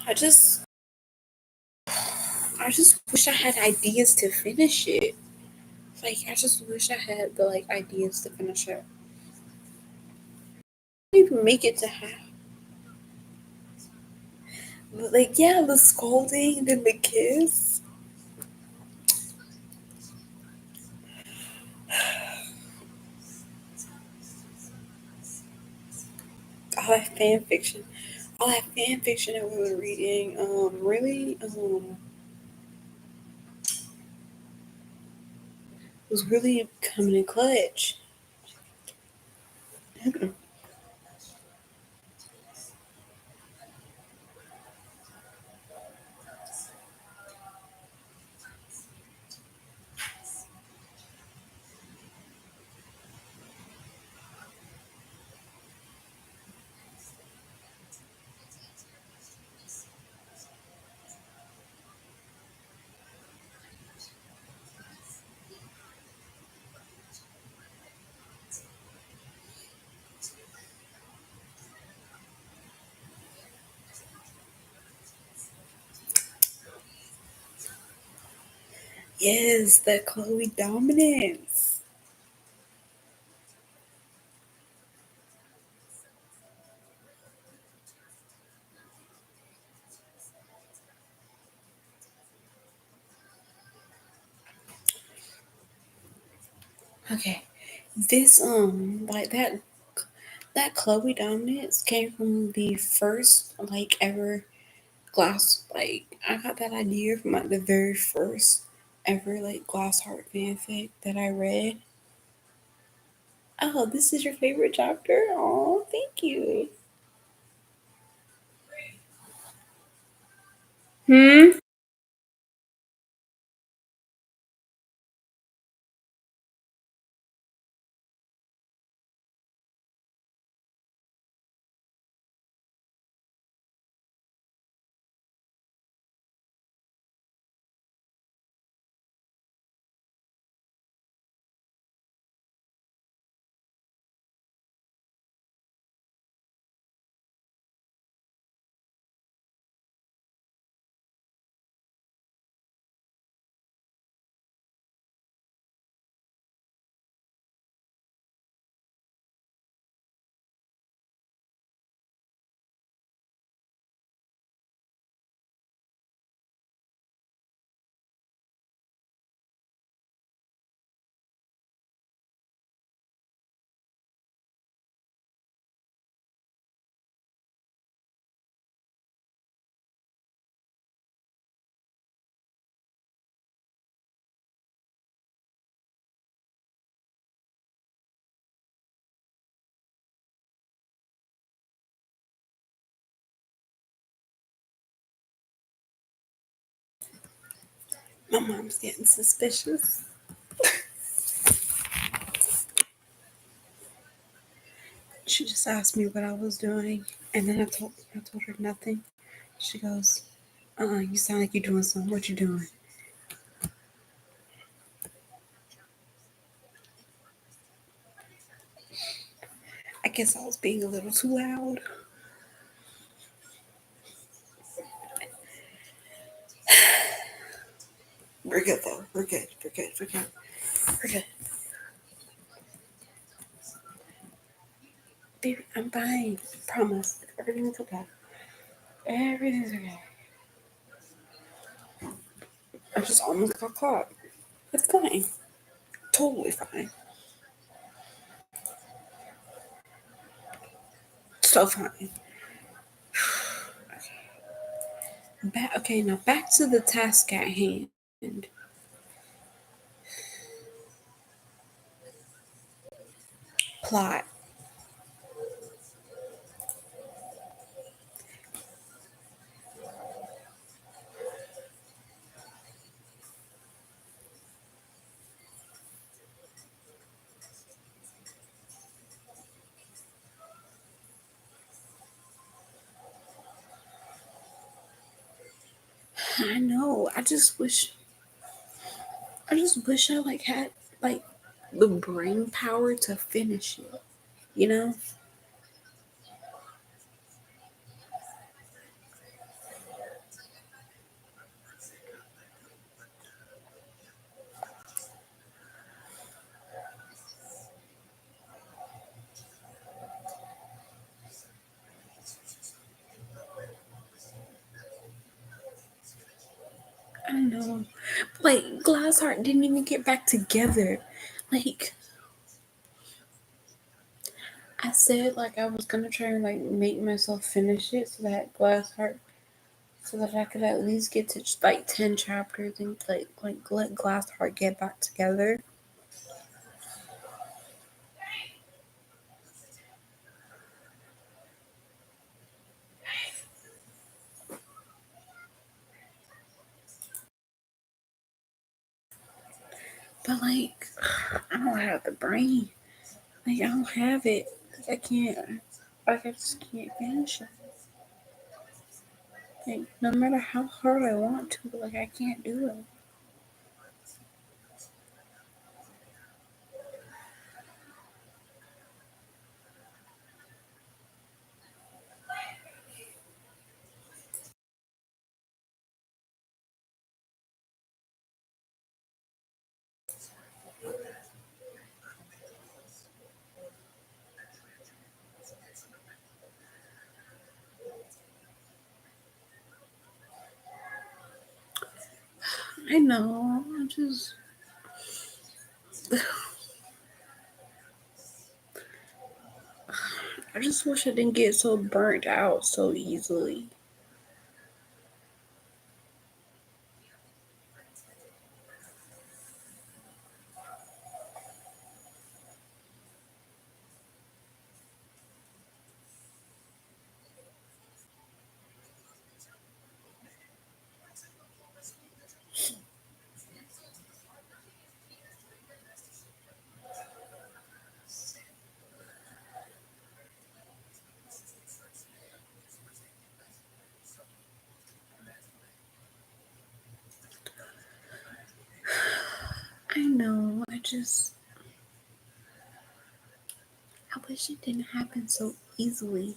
I just I just wish I had ideas to finish it. Like I just wish I had the ideas to finish it. I didn't even make it to half. Like yeah, the scolding, then the kiss. All that fan fiction. All that fan fiction that we were reading, really was really coming in clutch. Yes, that Chloe dominance. Okay. This like that Chloe dominance came from the first like ever glass like I got that idea from like the very first ever like Glass Heart fanfic that I read. Oh, this is your favorite chapter? Oh, thank you. Hmm. My mom's getting suspicious. She just asked me what I was doing, and then I told her nothing. She goes, you sound like you're doing something. What you doing?" I guess I was being a little too loud. We're good though. We're good. We're good. We're good. We're good. Baby, I'm fine. Promise. Everything's okay. Everything's okay. I just almost got caught. It's fine. Totally fine. So fine. Okay, now back to the task at hand. Plot. I know. I just wish I like had like the brain power to finish it. You know? I know. Like Glassheart didn't even get back together. Like I said, like I was gonna try and like make myself finish it so that Glassheart, so that I could at least get to like 10 chapters and like let Glassheart get back together. But like I don't have the brain. Like I don't have it. Like I can't. Like I just can't finish it. Like no matter how hard I want to, like I can't do it. I know. I just wish I didn't get so burnt out so easily. I know. I wish it didn't happen so easily.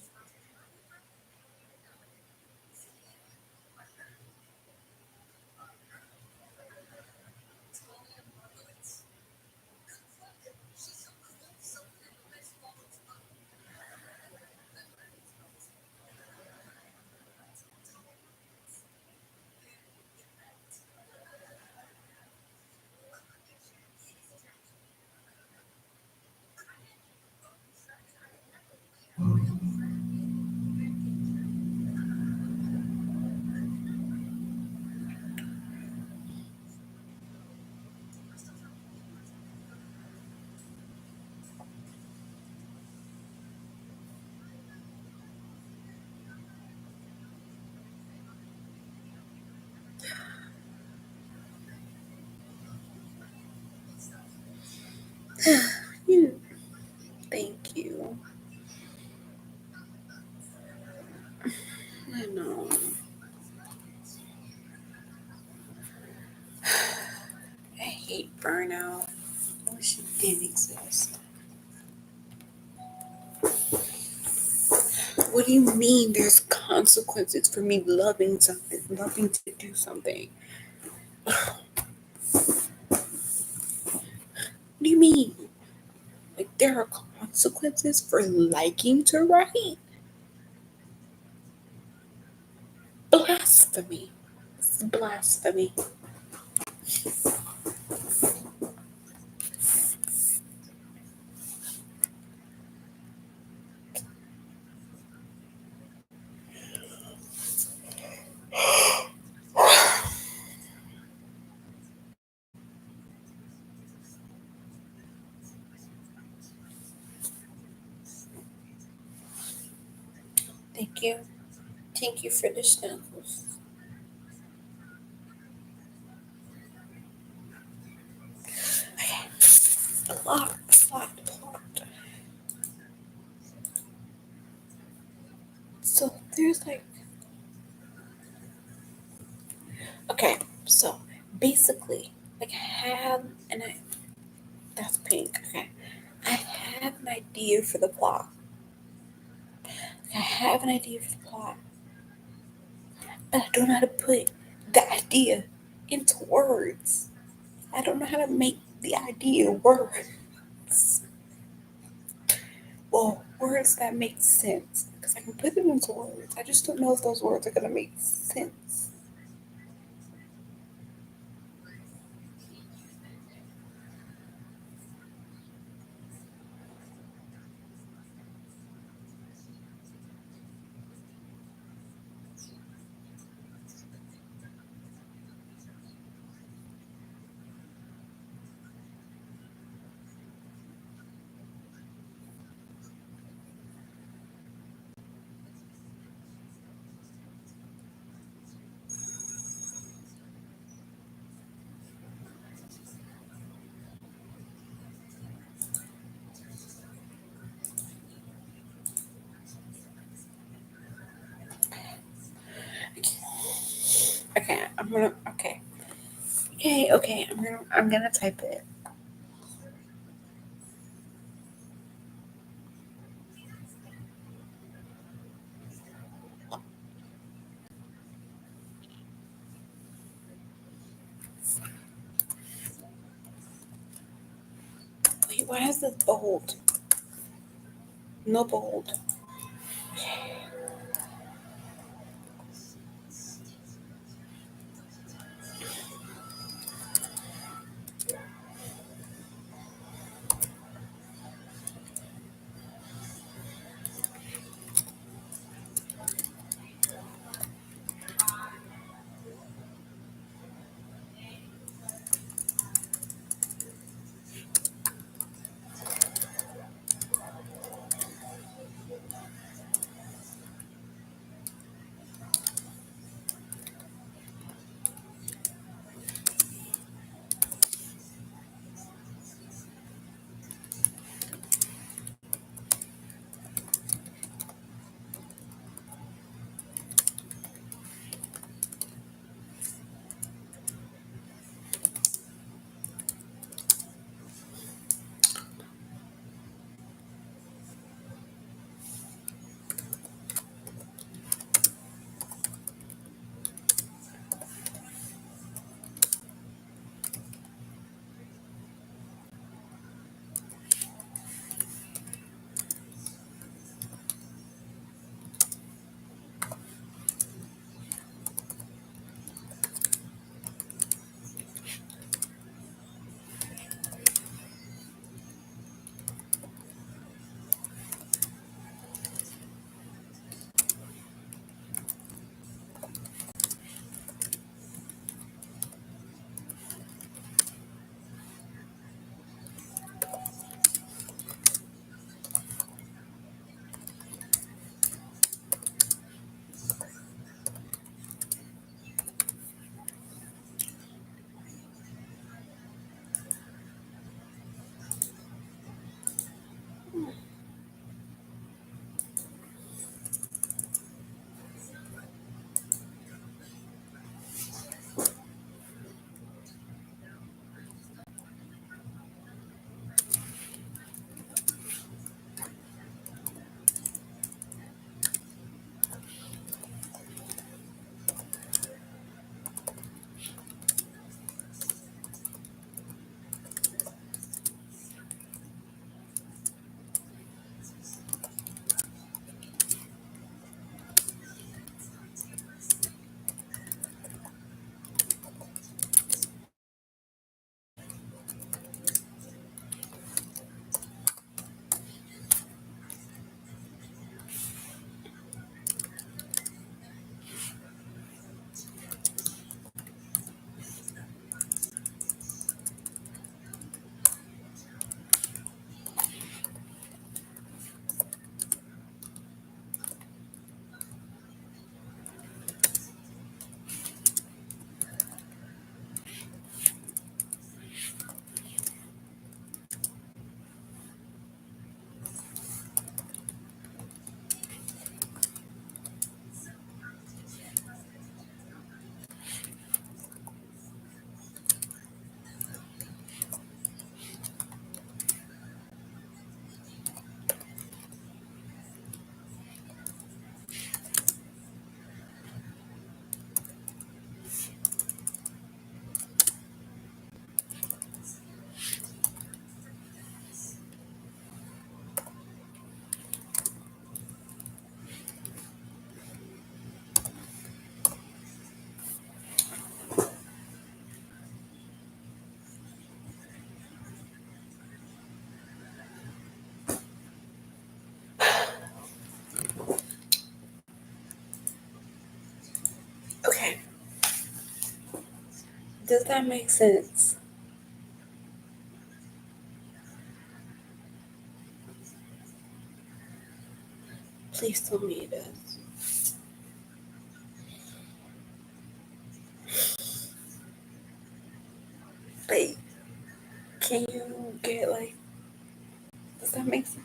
You, thank you. I know. I hate burnout. I wish it didn't exist. What do you mean there's consequences for me loving something, loving to do something? What do you mean? Like, there are consequences for liking to write? Blasphemy. It's blasphemy. Thank you. Thank you for the snuggles. Okay. Plot. So there's like, okay, so basically, like, that's pink, okay. I have an idea for the plot. I have an idea for the plot, but I don't know how to put the idea into words. I don't know how to make the idea words. Well, words that make sense. Because I can put them into words. I just don't know if those words are going to make sense. Okay, okay. Okay, I'm gonna type it. Wait, why is this bold? No bold. Okay, does that make sense? Please tell me it does. Like, can you get like, does that make sense?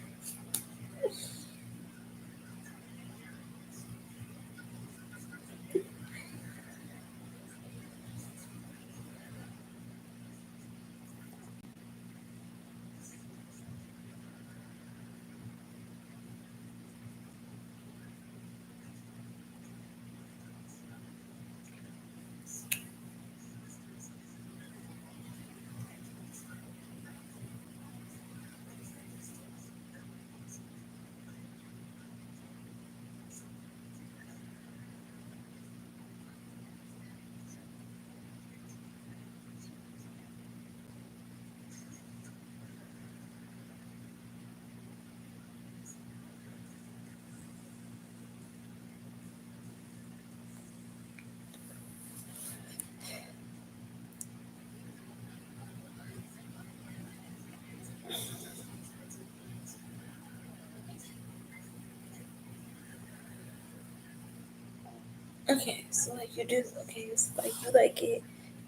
Okay, so like you do, okay, so like you like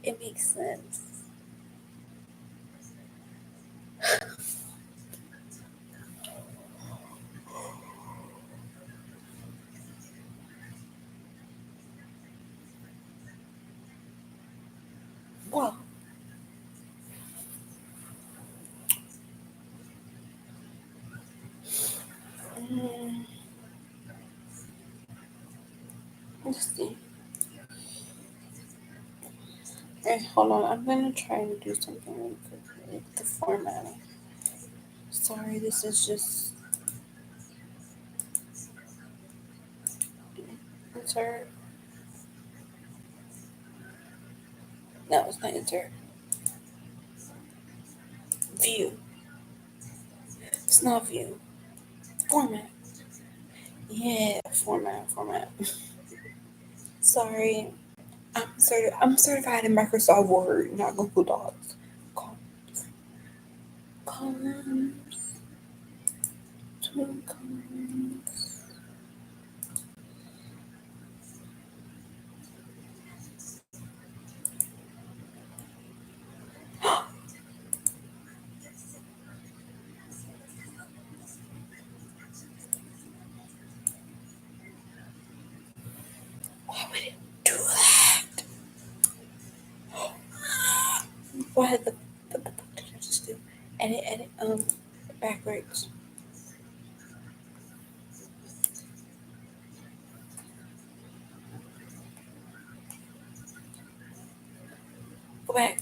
it makes sense. Well, mm, let's see. Hey, hold on, I'm gonna try and do something really quick with the formatting. Sorry, this is just insert. No, it's not insert. View. It's not view. Format. Yeah, format. Sorry. I'm certified in Microsoft Word, not Google Docs. Col- Columns. Two columns. Why would it do that? Why the fuck did I just do? Edit, backwards. Go back.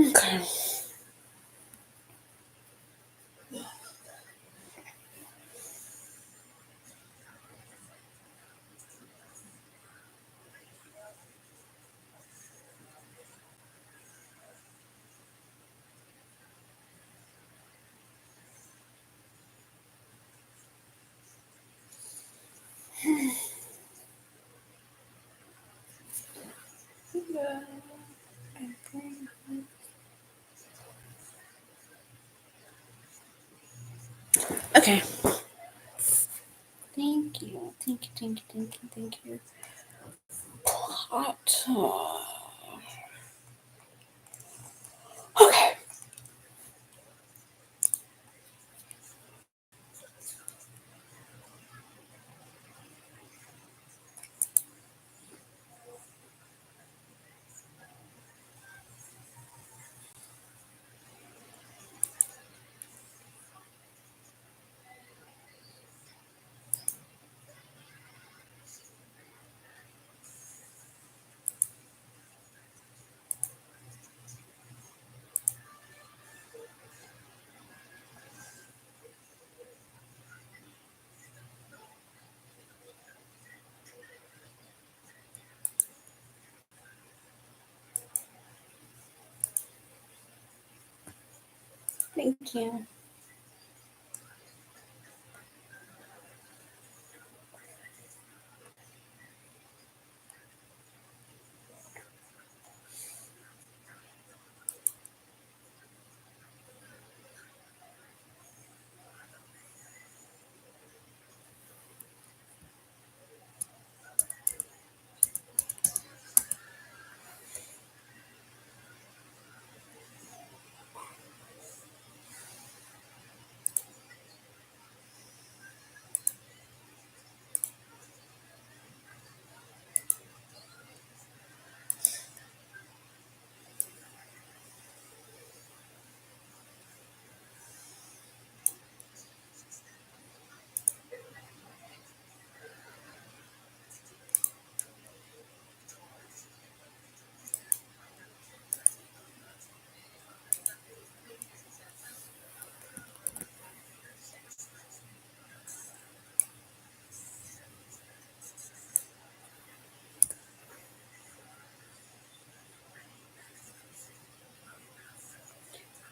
Okay. Okay. Thank you. Thank you. Thank you. Thank you. Thank you. Plot. Okay. Thank you.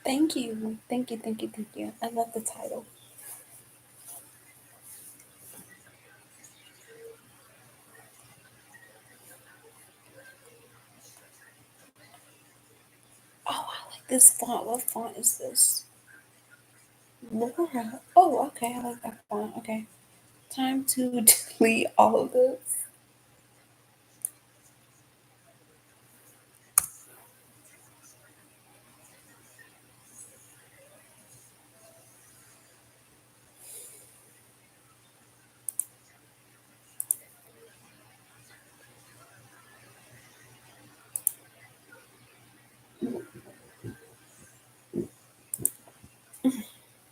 Thank you. Thank you. Thank you. Thank you. I love the title. Oh, I like this font. What font is this? Laura. Oh, okay. I like that font. Okay. Time to delete all of this.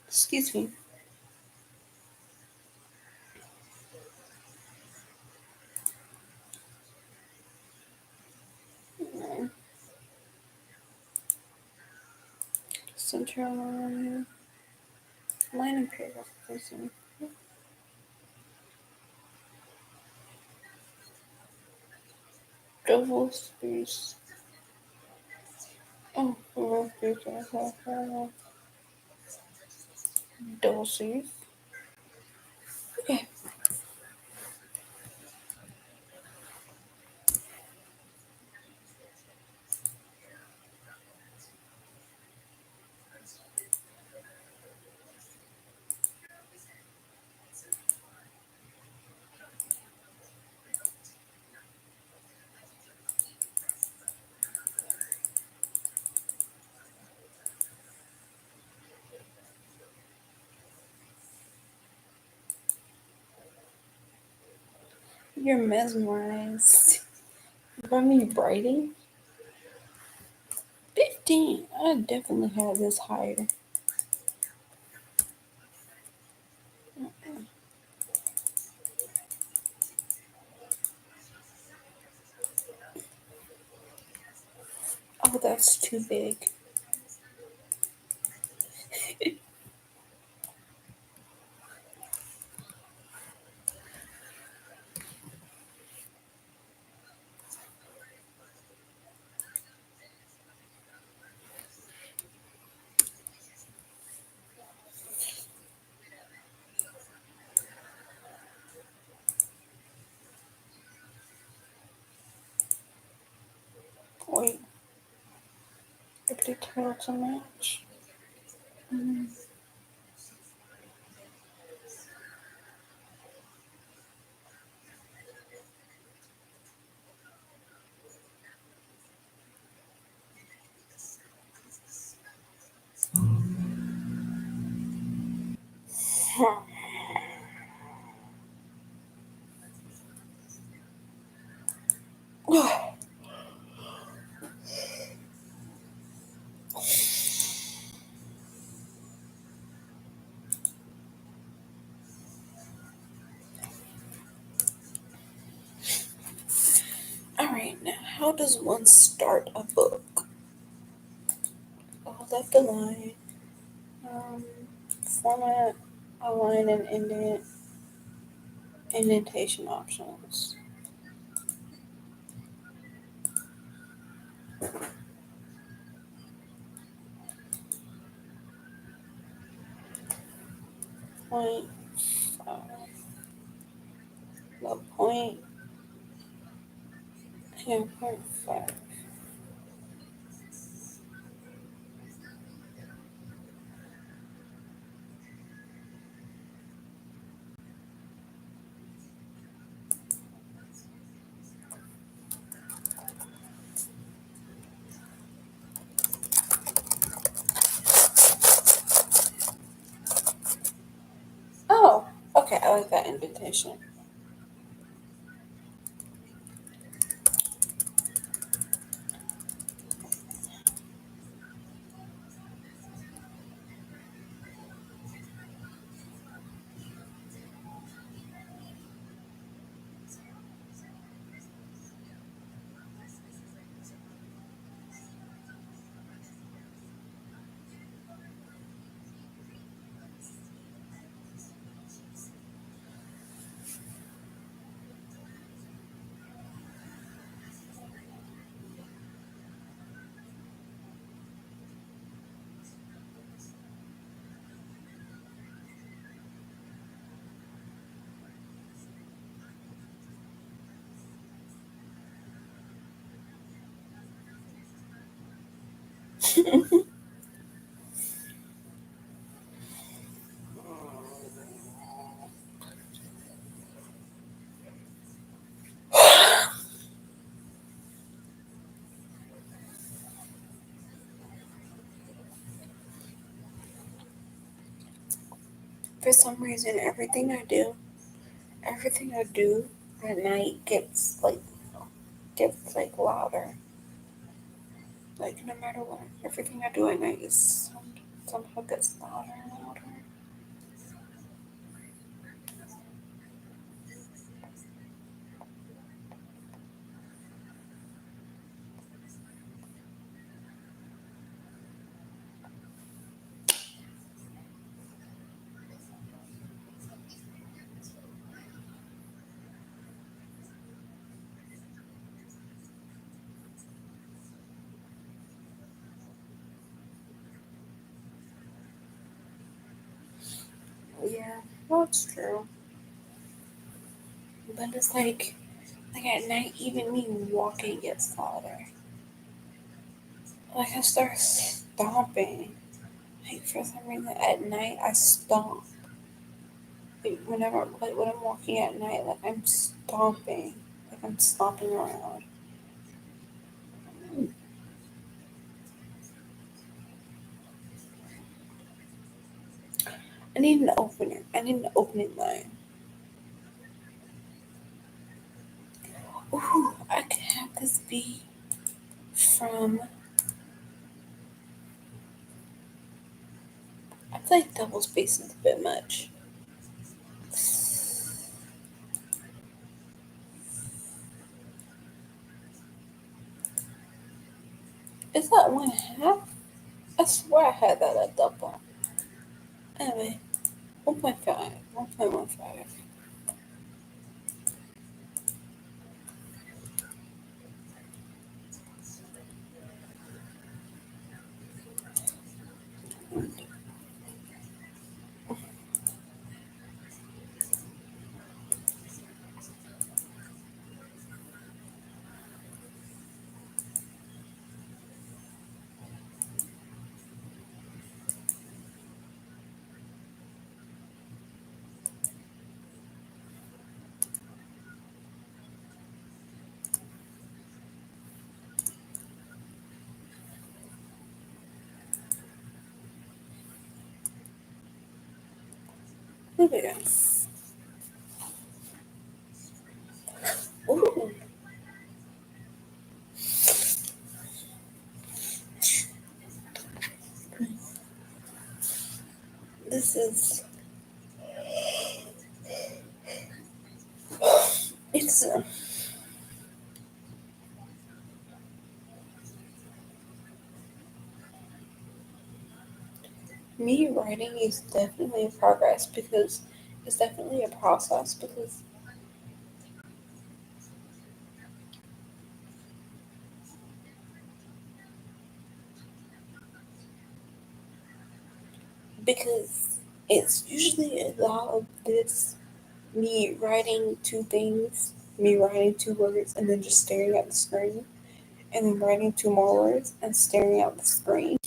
Excuse me. Central line and paragraph person. Double space. Oh, double space. Double space. Okay. You're mesmerized by me writing. 15. I definitely had this higher. Oh, that's too big. the detail to match. Mm. All right, now how does one start a book? I'll left the line. Um, Format, align and indent, indentation options. Point, the point, yeah, 0.5. Oh, okay, I like that indentation. For some reason, everything I do at night gets like louder. Like no matter what, everything I do at night is somehow gets louder and louder. Yeah, well, it's true. But it's like at night, even me walking gets louder. Like I start stomping. Like for some reason at night I stomp. Like when I'm walking at night, like I'm stomping. Like I'm stomping around. I need an opener. I need an opening line. Ooh, I could have this be from. I feel like double space is a bit much. Is that 1/2? I swear I had that at double. Anyway, 1.5. 1.15. Look at this. Ooh. This is. It's. Me writing is definitely a progress because it's definitely a process because it's usually a lot of this me writing two things, me writing two words and then just staring at the screen, and then writing two more words and staring at the screen.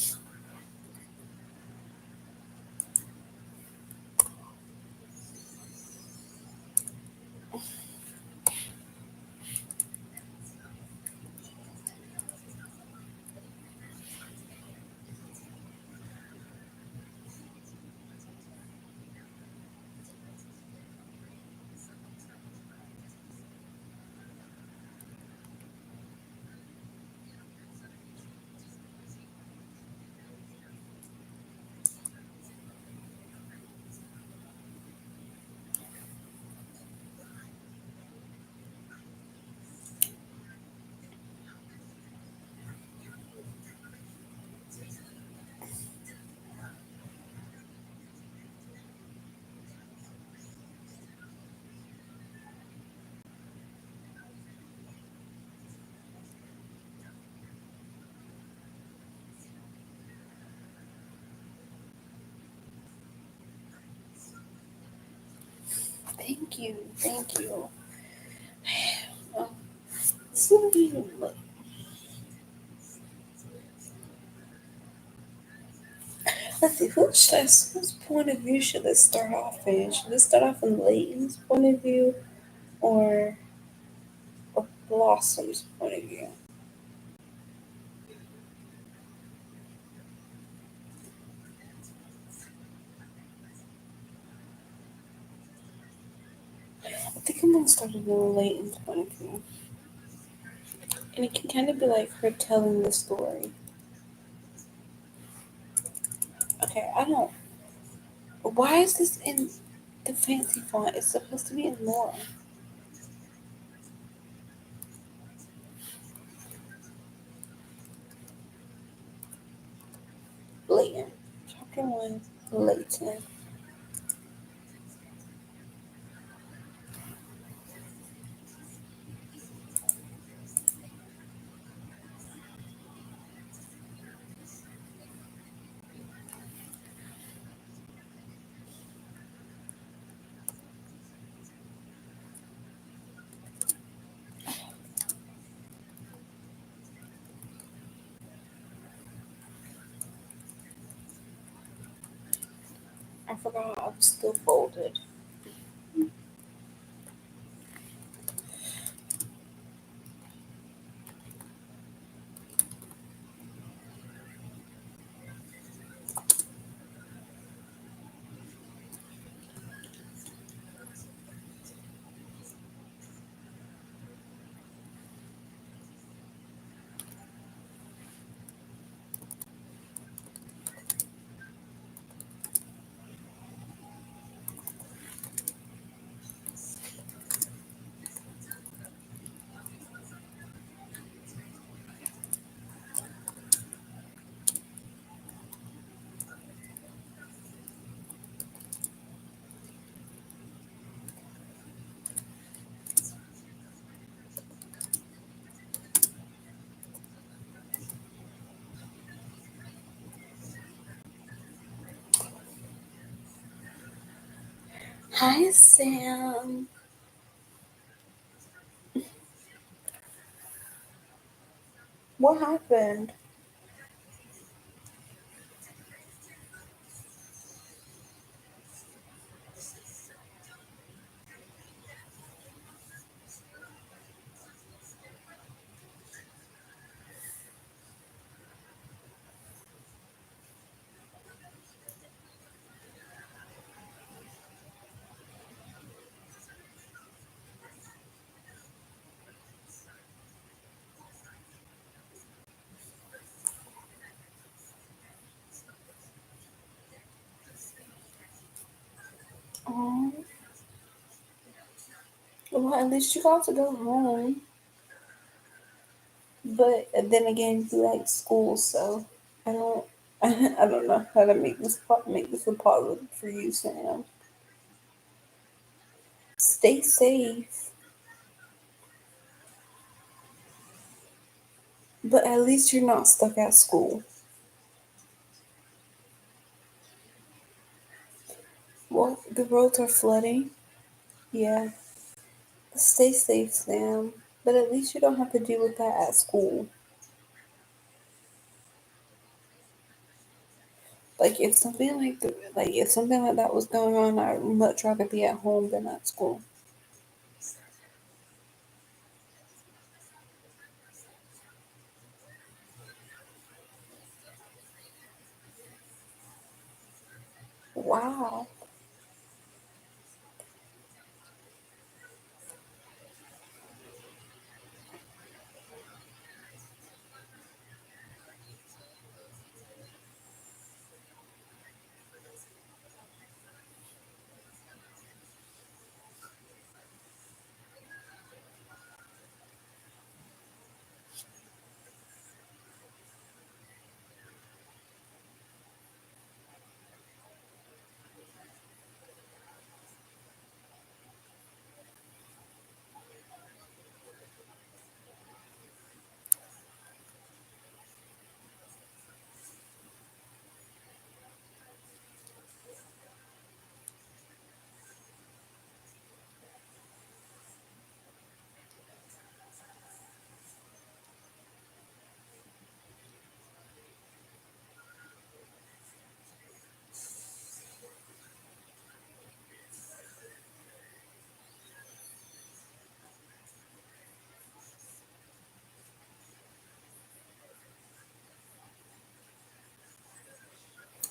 Thank you, thank you. So, let's see, whose point of view should this start off in? Should this start off in Leighton's point of view or, or Blossom's point of view? I think I'm gonna start it in Leighton's point of view. And it can kind of be like her telling the story. Okay, I don't. Why is this in the fancy font? It's supposed to be in Laura. Leighton. Chapter 1, Leighton. I forgot I was still folded. Hi, Sam. What happened? Oh, well, at least you got to go home. But then again, you like school, so I don't. I don't know how to make this a positive for you, Sam. Stay safe, but at least you're not stuck at school. Well, the roads are flooding. Yeah, stay safe, Sam. But at least you don't have to deal with that at school. If something like that was going on, I'd much rather be at home than at school. Wow.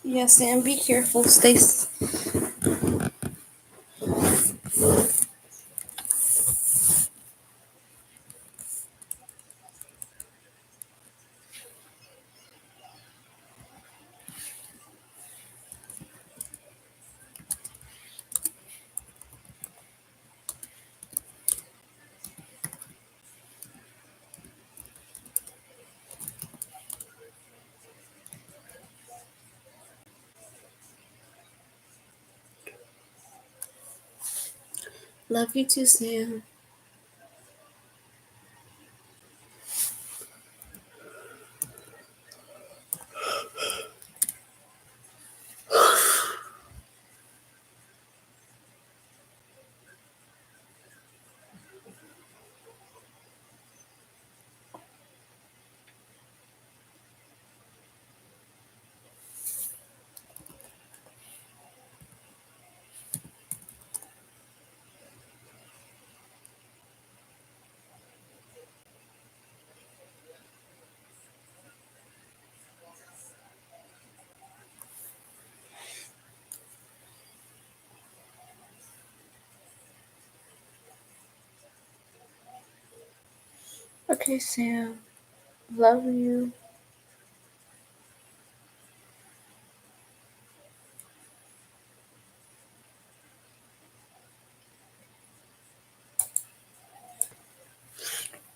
Yes, Sam. Be careful. Love you too, Sam. Okay, Sam. Love you.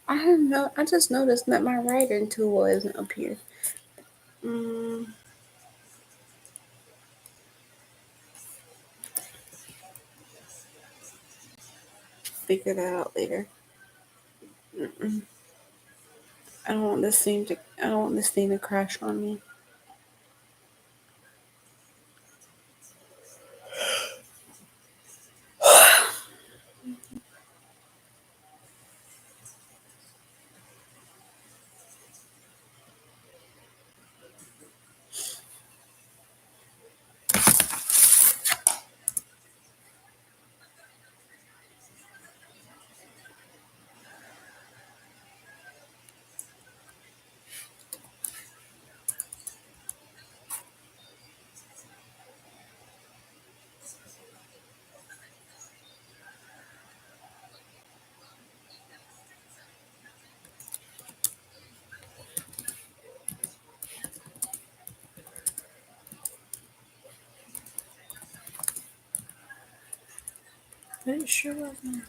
I don't know. I just noticed that my writing tool isn't up here. Mm, Figure that out later. Mm-mm. I don't want this thing to. I don't want this thing to crash on me. But it sure was nice.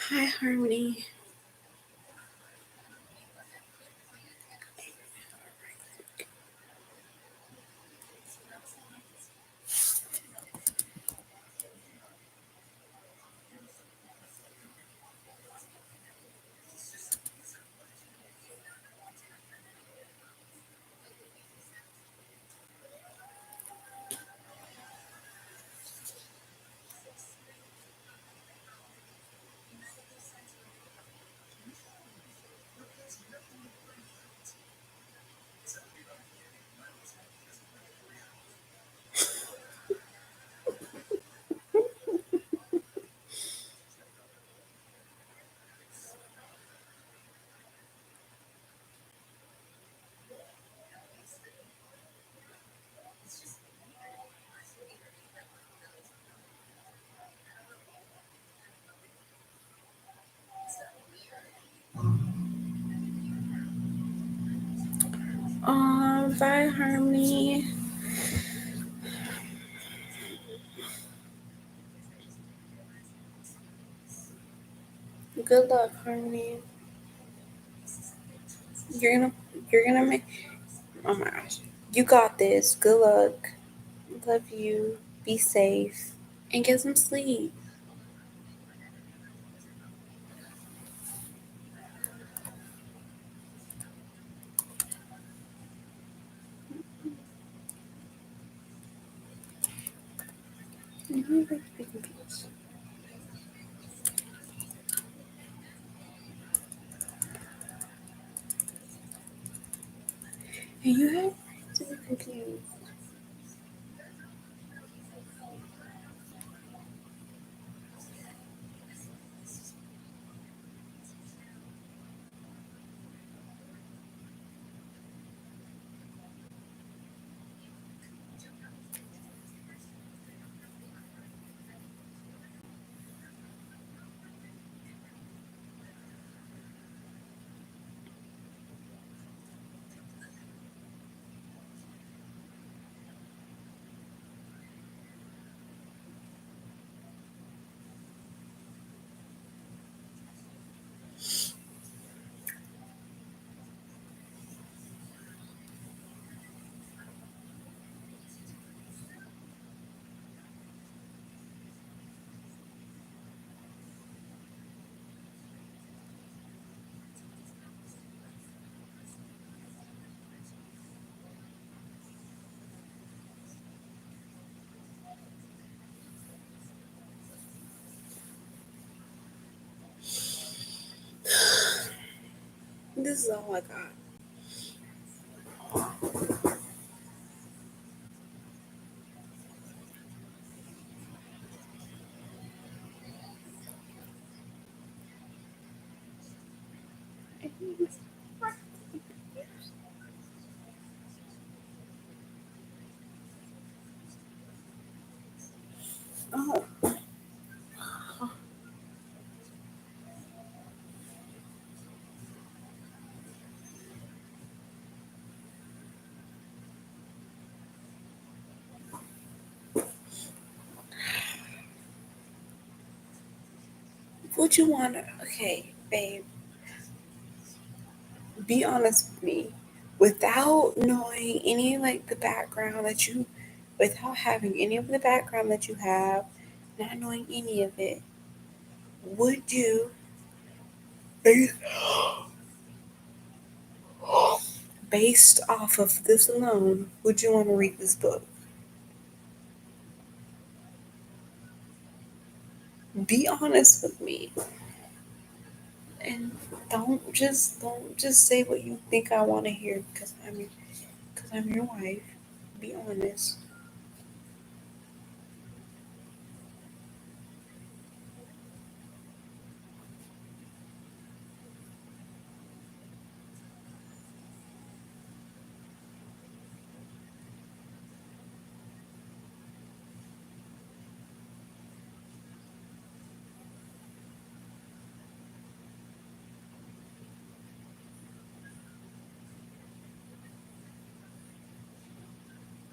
Hi, Harmony. Bye, Harmony. Good luck, Harmony. You're gonna, you're gonna make. Oh my gosh, you got this. Good luck. Love you. Be safe and get some sleep. And you have to be confused. This is all I got. Oh, would you want to? Okay, babe, be honest with me. Without knowing any like the background that you, without having any of the background that you have, not knowing any of it, would you, based based off of this alone, would you want to read this book? Be honest with me, and don't just say what you think I want to hear because I'm your wife. Be honest.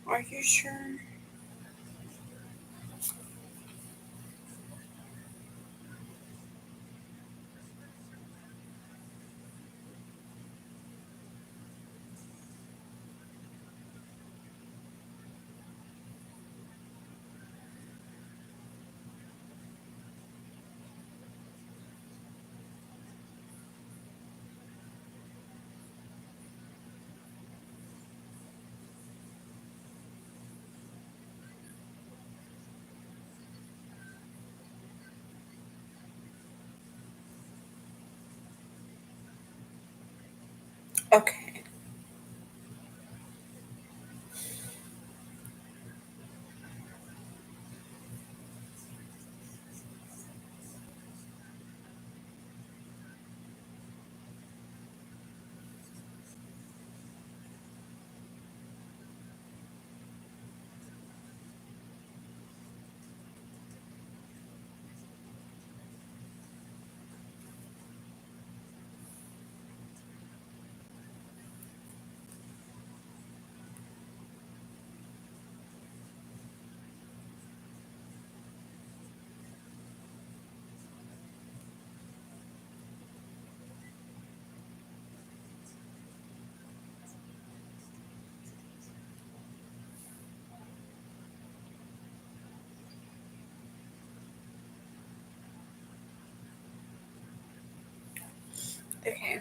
Are you sure? Okay. Okay.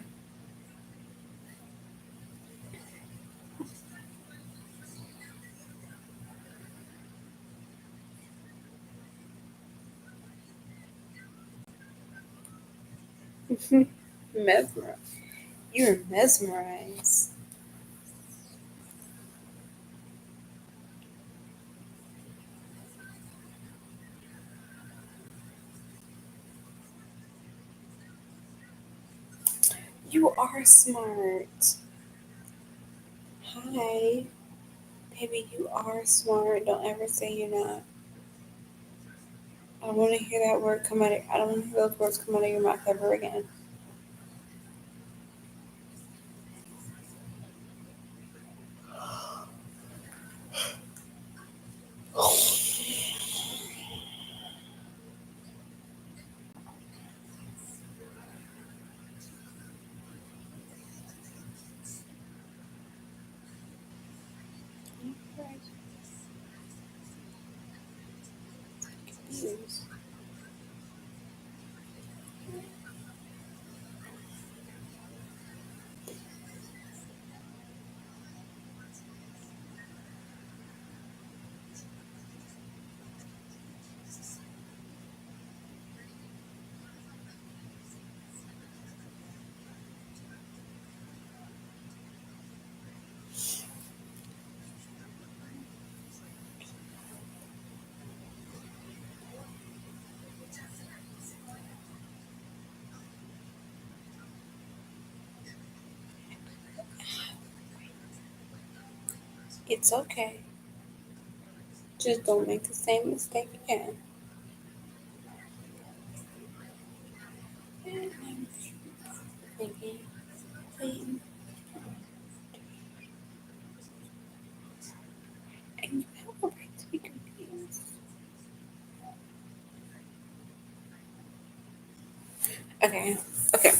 Mesmer. You're mesmerized. You are smart. Hi. Baby, you are smart. Don't ever say you're not. I don't want to hear that word come out of, I don't want to hear those words come out of your mouth ever again. Confused. It's okay. Just don't make the same mistake again. Thinking, clean, and you have a right to be confused. Okay, okay.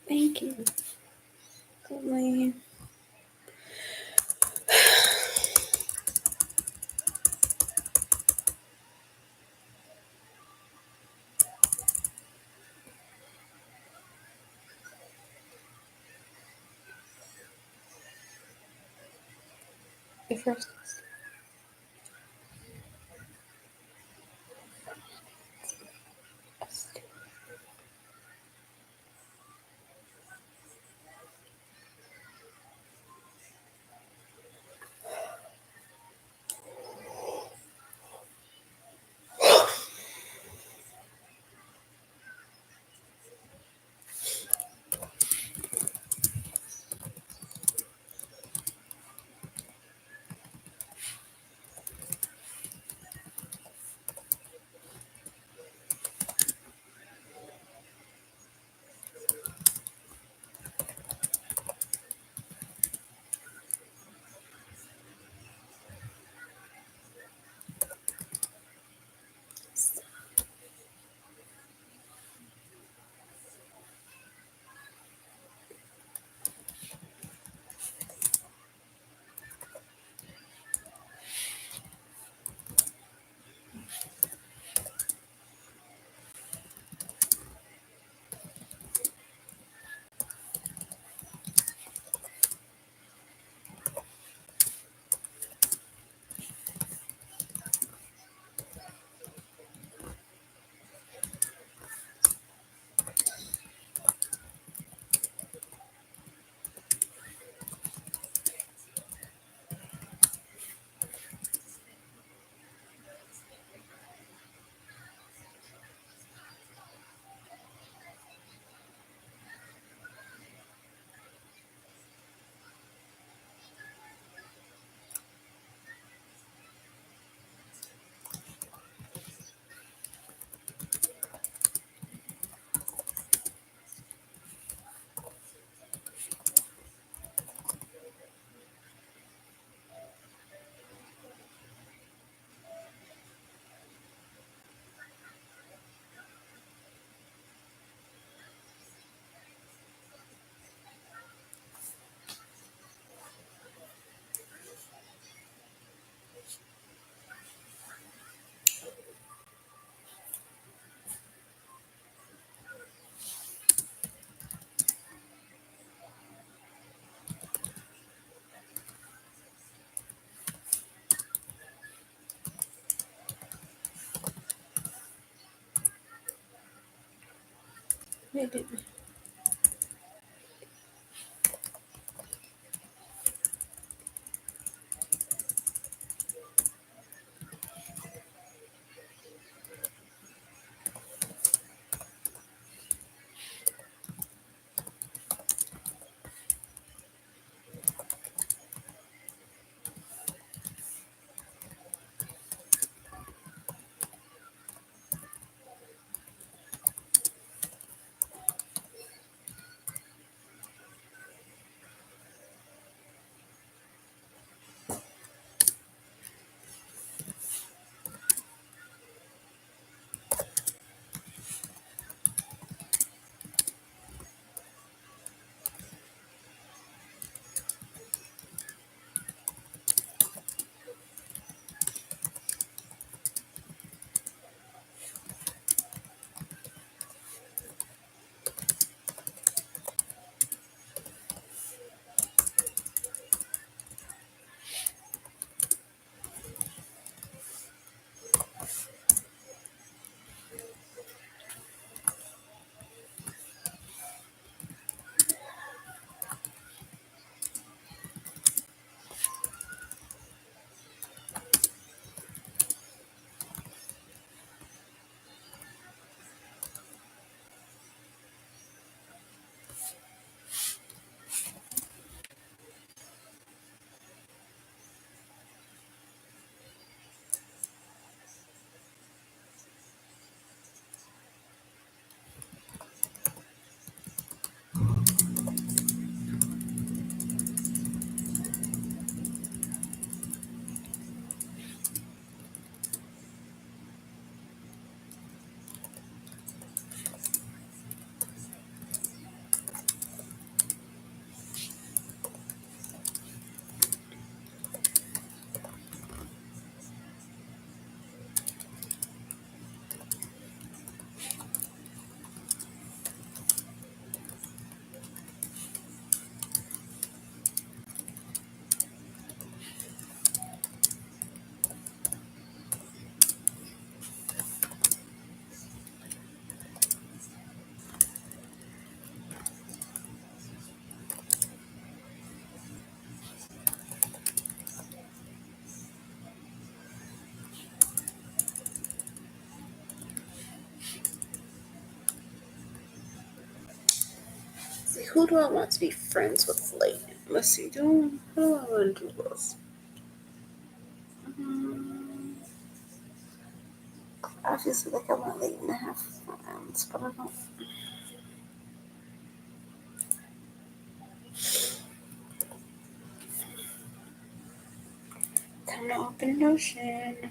Thank you. Only the first. Maybe. who do I want to be friends with late? Let's see. Who do I want to do this? I just feel like I want late and a half friends, but I don't. Time to open Notion.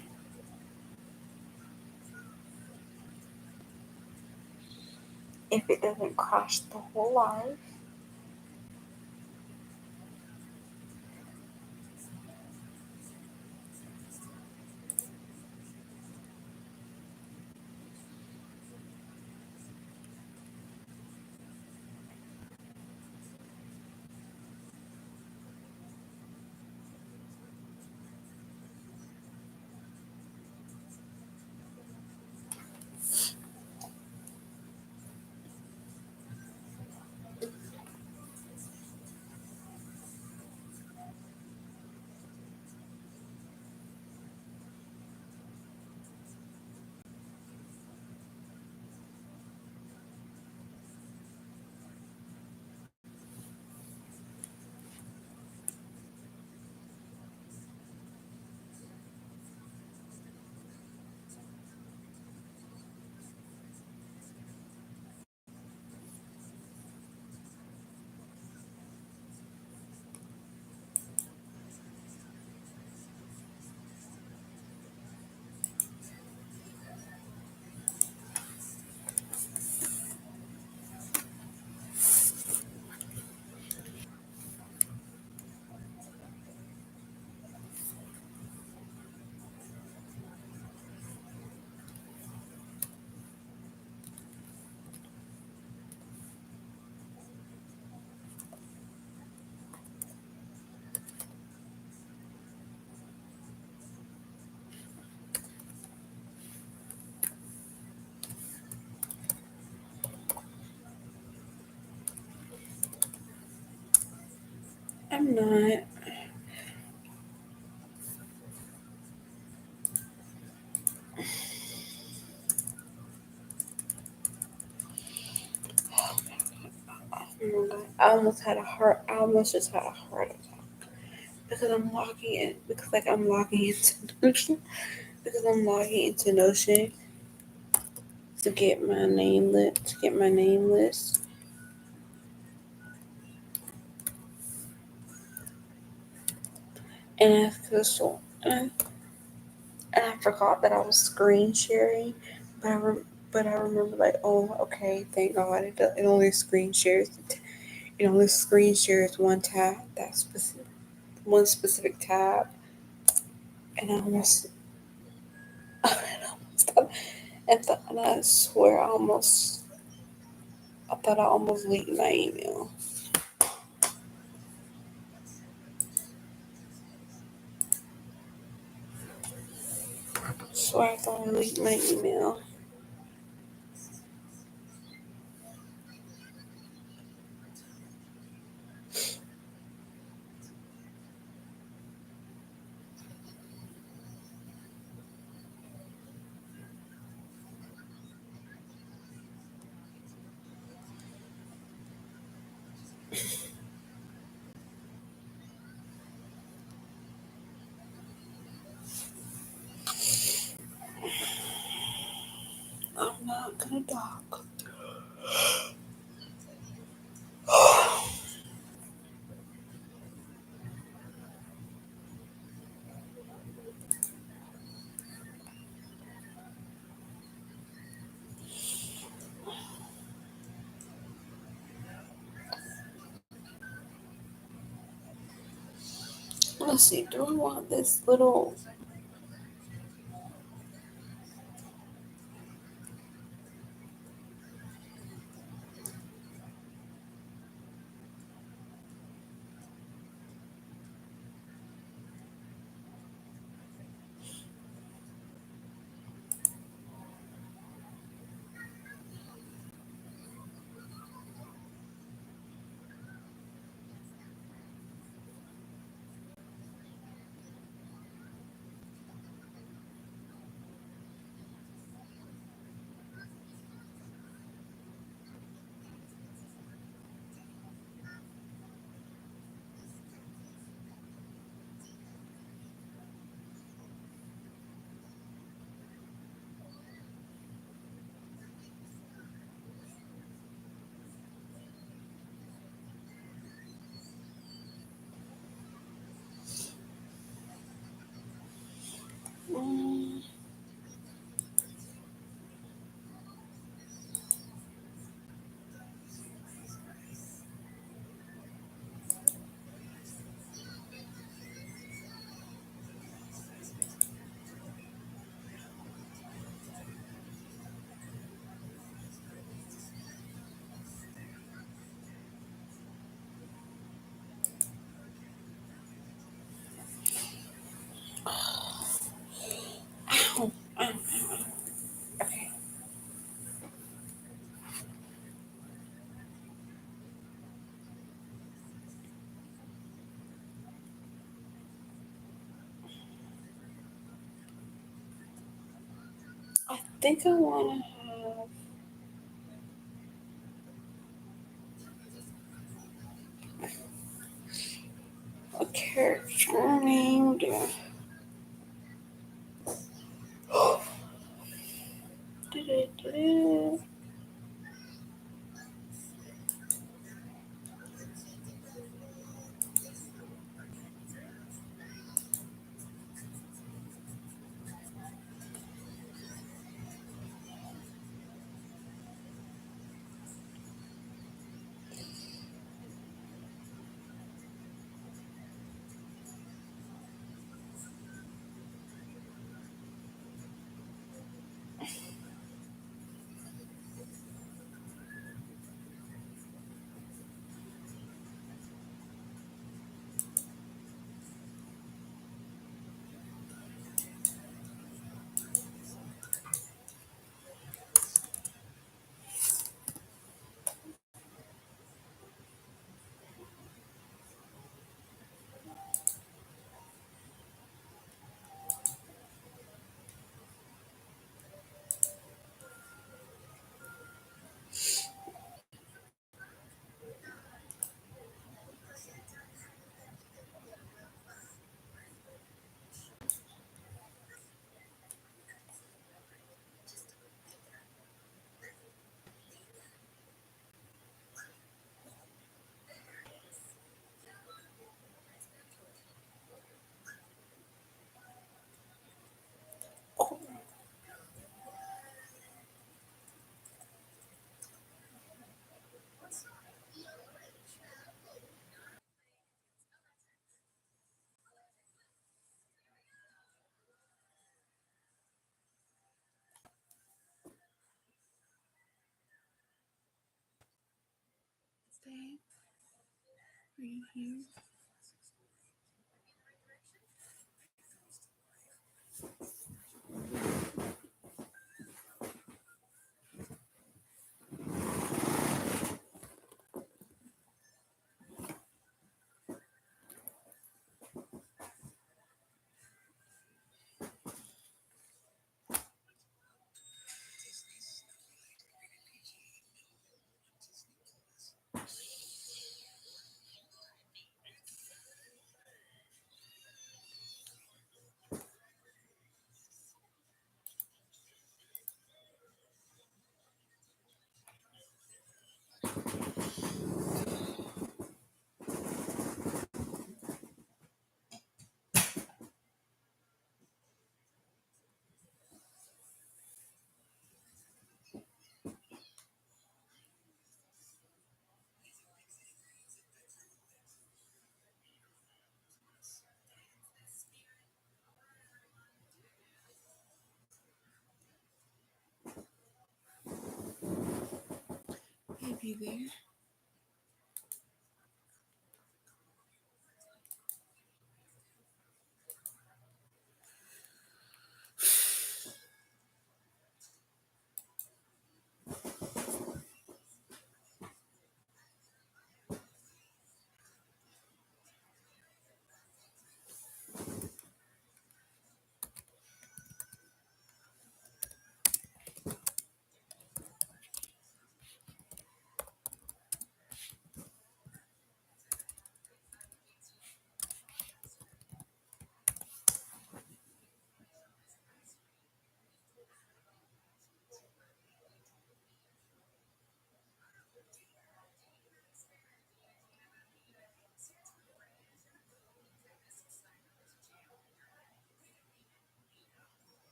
If it doesn't crash the whole live. I'm not. I almost had a heart. I almost just had a heart attack because I'm logging in. Because like I'm logging into Notion. Because I'm logging into Notion to get my name lit. To get my name list. And I forgot that I was screen sharing, but I remember like, oh, okay, thank God, it only screen shares. It only screen shares one tab. That specific one specific tab, and I almost, and I swear I thought I almost leaked my email. Swear I thought I leaked my email. I'm not gonna talk. Let's see. Do I want this little? think I want to have a character named. Babe, are you here? Babe, you there?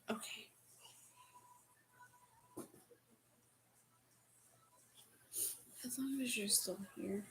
Okay. As long as you're still here.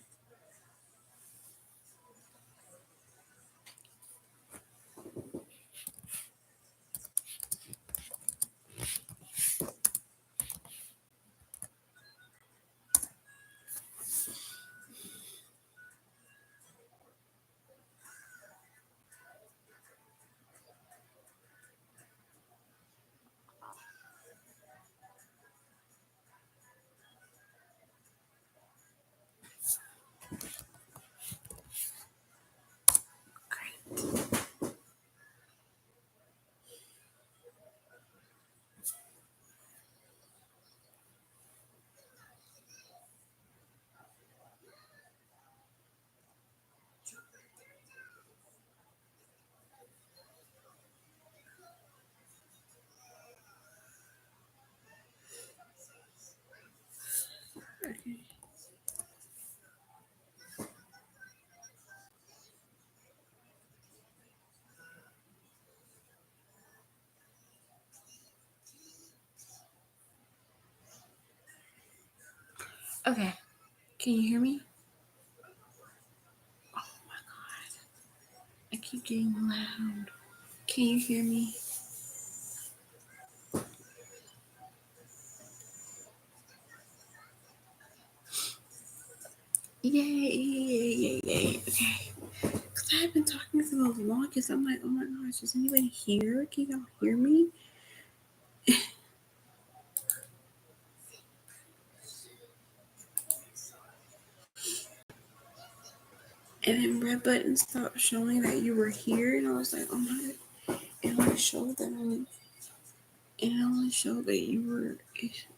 Okay. Can you hear me? Oh my god. I keep getting loud. Can you hear me? Yay. Okay. Because I've been talking for the longest. I'm like, oh my gosh, is anybody here? Can y'all hear me? And then red button stopped showing that you were here, and I was like, oh my god. It only showed that that you were.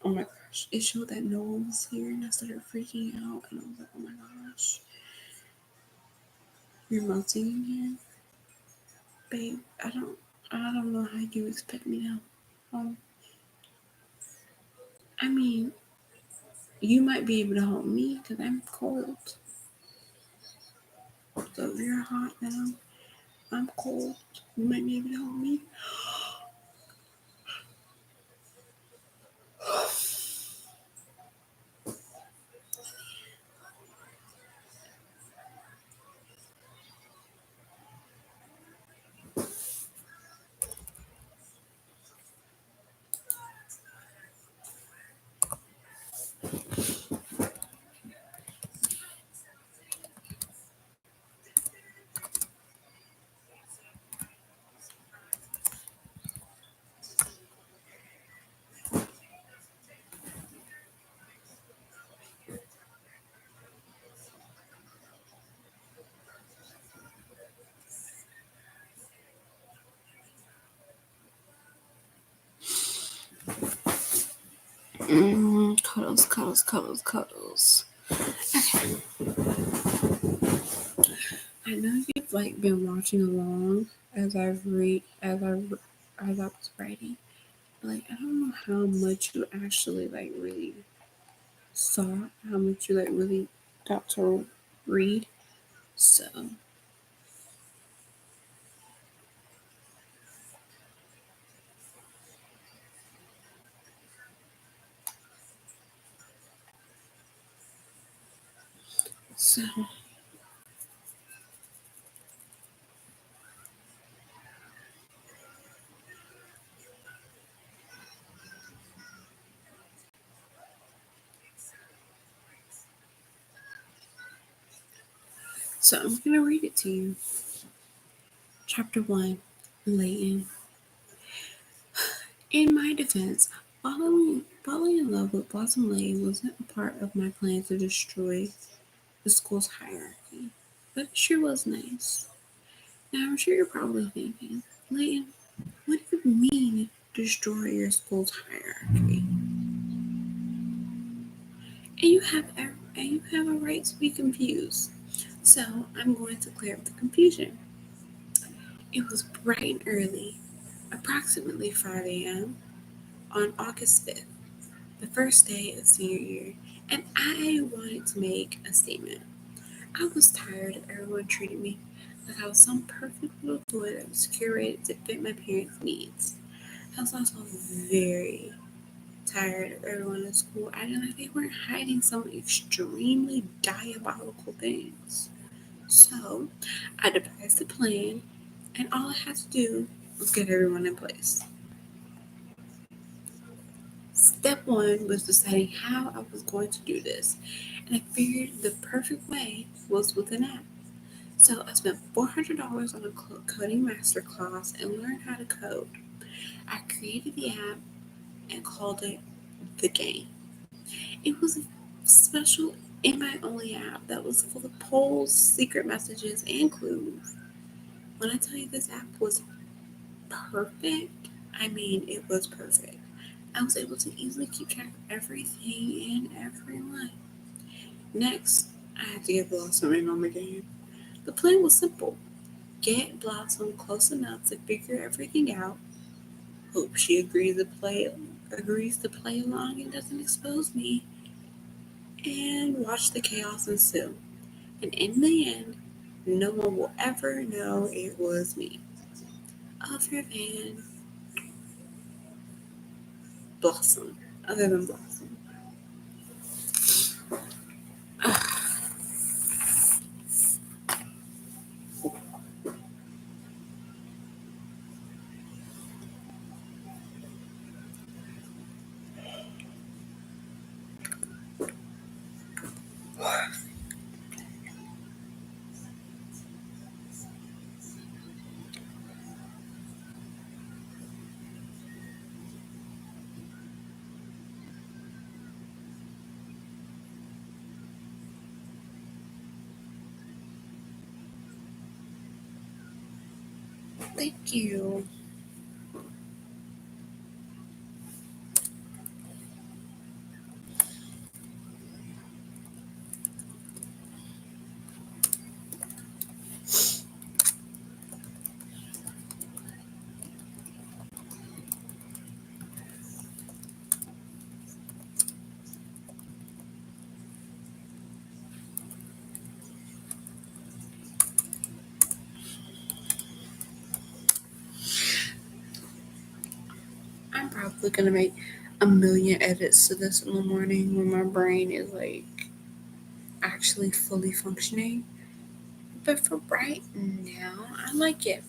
Oh my gosh! It showed that no one was here, and I started freaking out, and I was like, oh my gosh. You're melting again, babe. I don't know how you expect me to. Um, I mean, you might be able to help me because I'm cold. So if you're hot now, I'm cold. You might be able to help me. Cuddles. Okay. I know you've like been watching along as I was writing. Like I don't know how much you actually like really saw, how much you like really got to read. So so I'm gonna read it to you. Chapter 1, Layton. In my defense, falling in love with Blossom Lane wasn't a part of my plan to destroy the school's hierarchy, but it sure was nice. Now I'm sure you're probably thinking, Layton, what do you mean destroy your school's hierarchy? And you have a right to be confused. So I'm going to clear up the confusion. It was bright and early, approximately 5 a.m. on August 5th, the first day of senior year, and I wanted to make a statement. I was tired of everyone treating me like I was some perfect little toy that was curated to fit my parents' needs. I was also very tired of everyone in school acting like they weren't hiding some extremely diabolical things. So I devised a plan, and all I had to do was get everyone in place. Step one was deciding how I was going to do this, and I figured the perfect way was with an app. So I spent $400 on a coding masterclass and learned how to code. I created the app and called it The Game. It was a special invite only app that was full of polls, secret messages, and clues. When I tell you this app was perfect, I mean it was perfect. I was able to easily keep track of everything and everyone. Next, I had to get Blossom in on the game. The plan was simple: get Blossom close enough to figure everything out, hope she agrees to play along and doesn't expose me, and watch the chaos ensue. And in the end, no one will ever know it was me, other than Blossom. Other than Blossom. Thank you. I'm probably gonna make a million edits to this in the morning when my brain is like actually fully functioning. But for right now, I like it.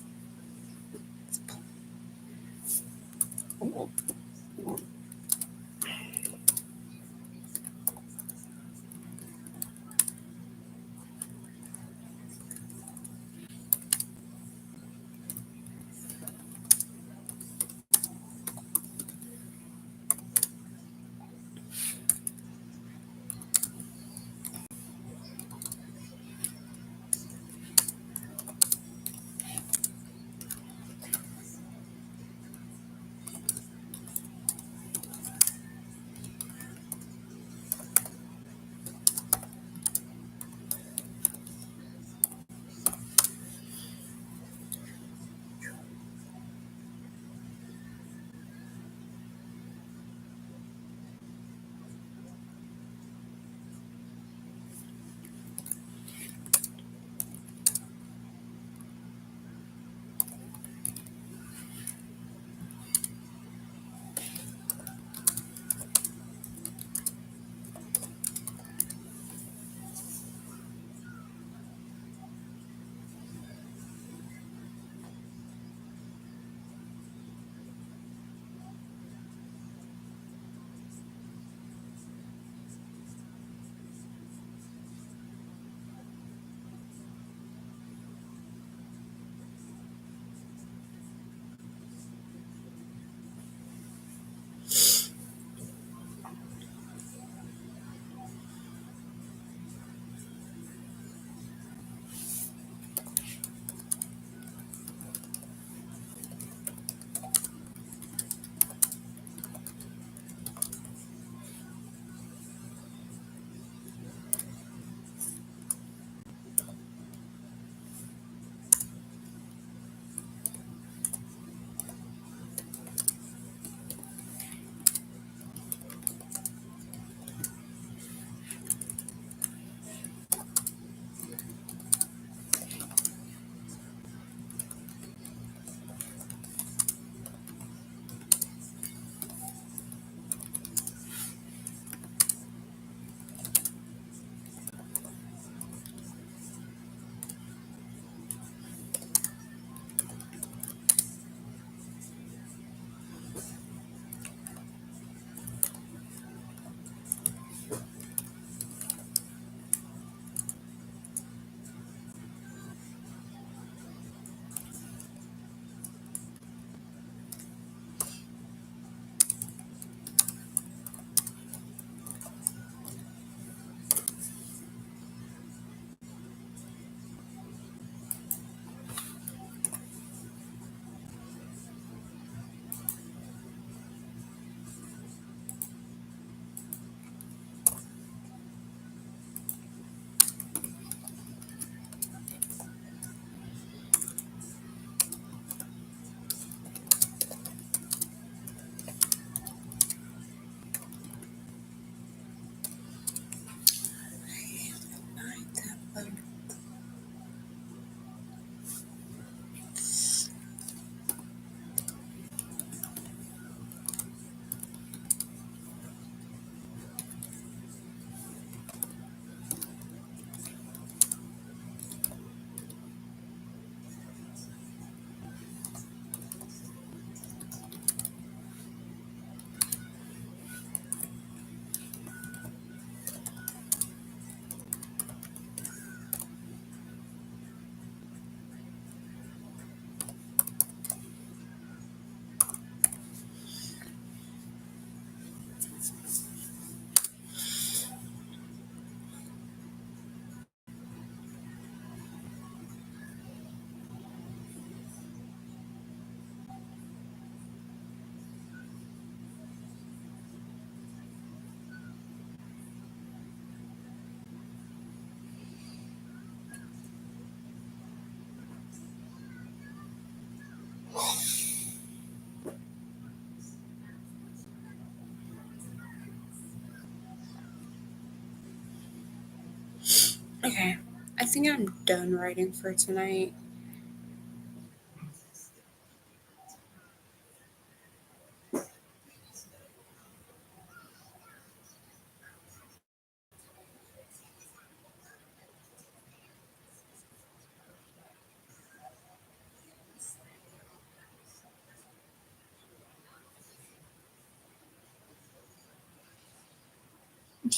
Okay, I think I'm done writing for tonight.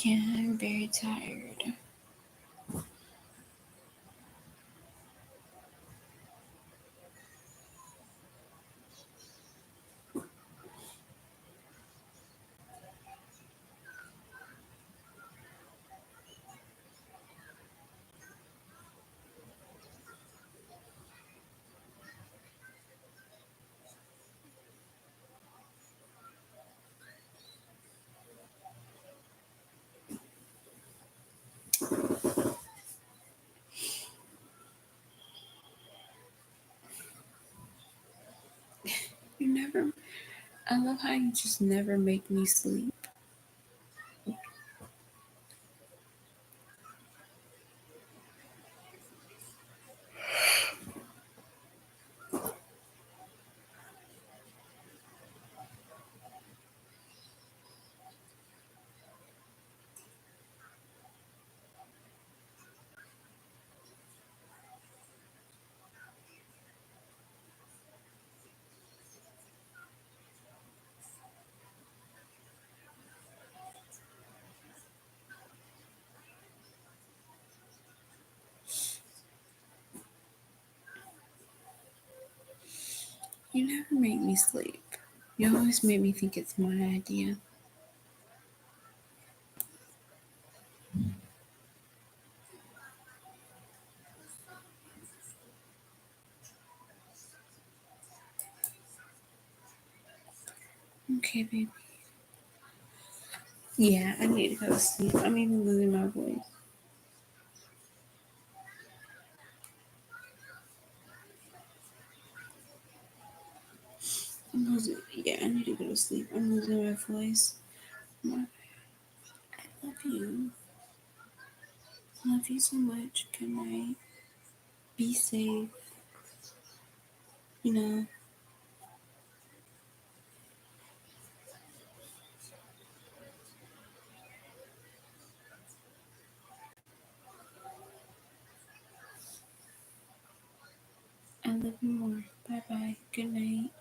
Yeah, I'm very tired. You never. I love how you just never make me sleep. You never make me sleep. You always make me think it's my idea. Okay, baby. Yeah, I need to go to sleep. I'm even losing my voice. I'm losing. Yeah, I need to go to sleep. I'm losing my voice. I love you. Love you so much. Good night. Be safe. You know. I love you more. Bye bye. Good night.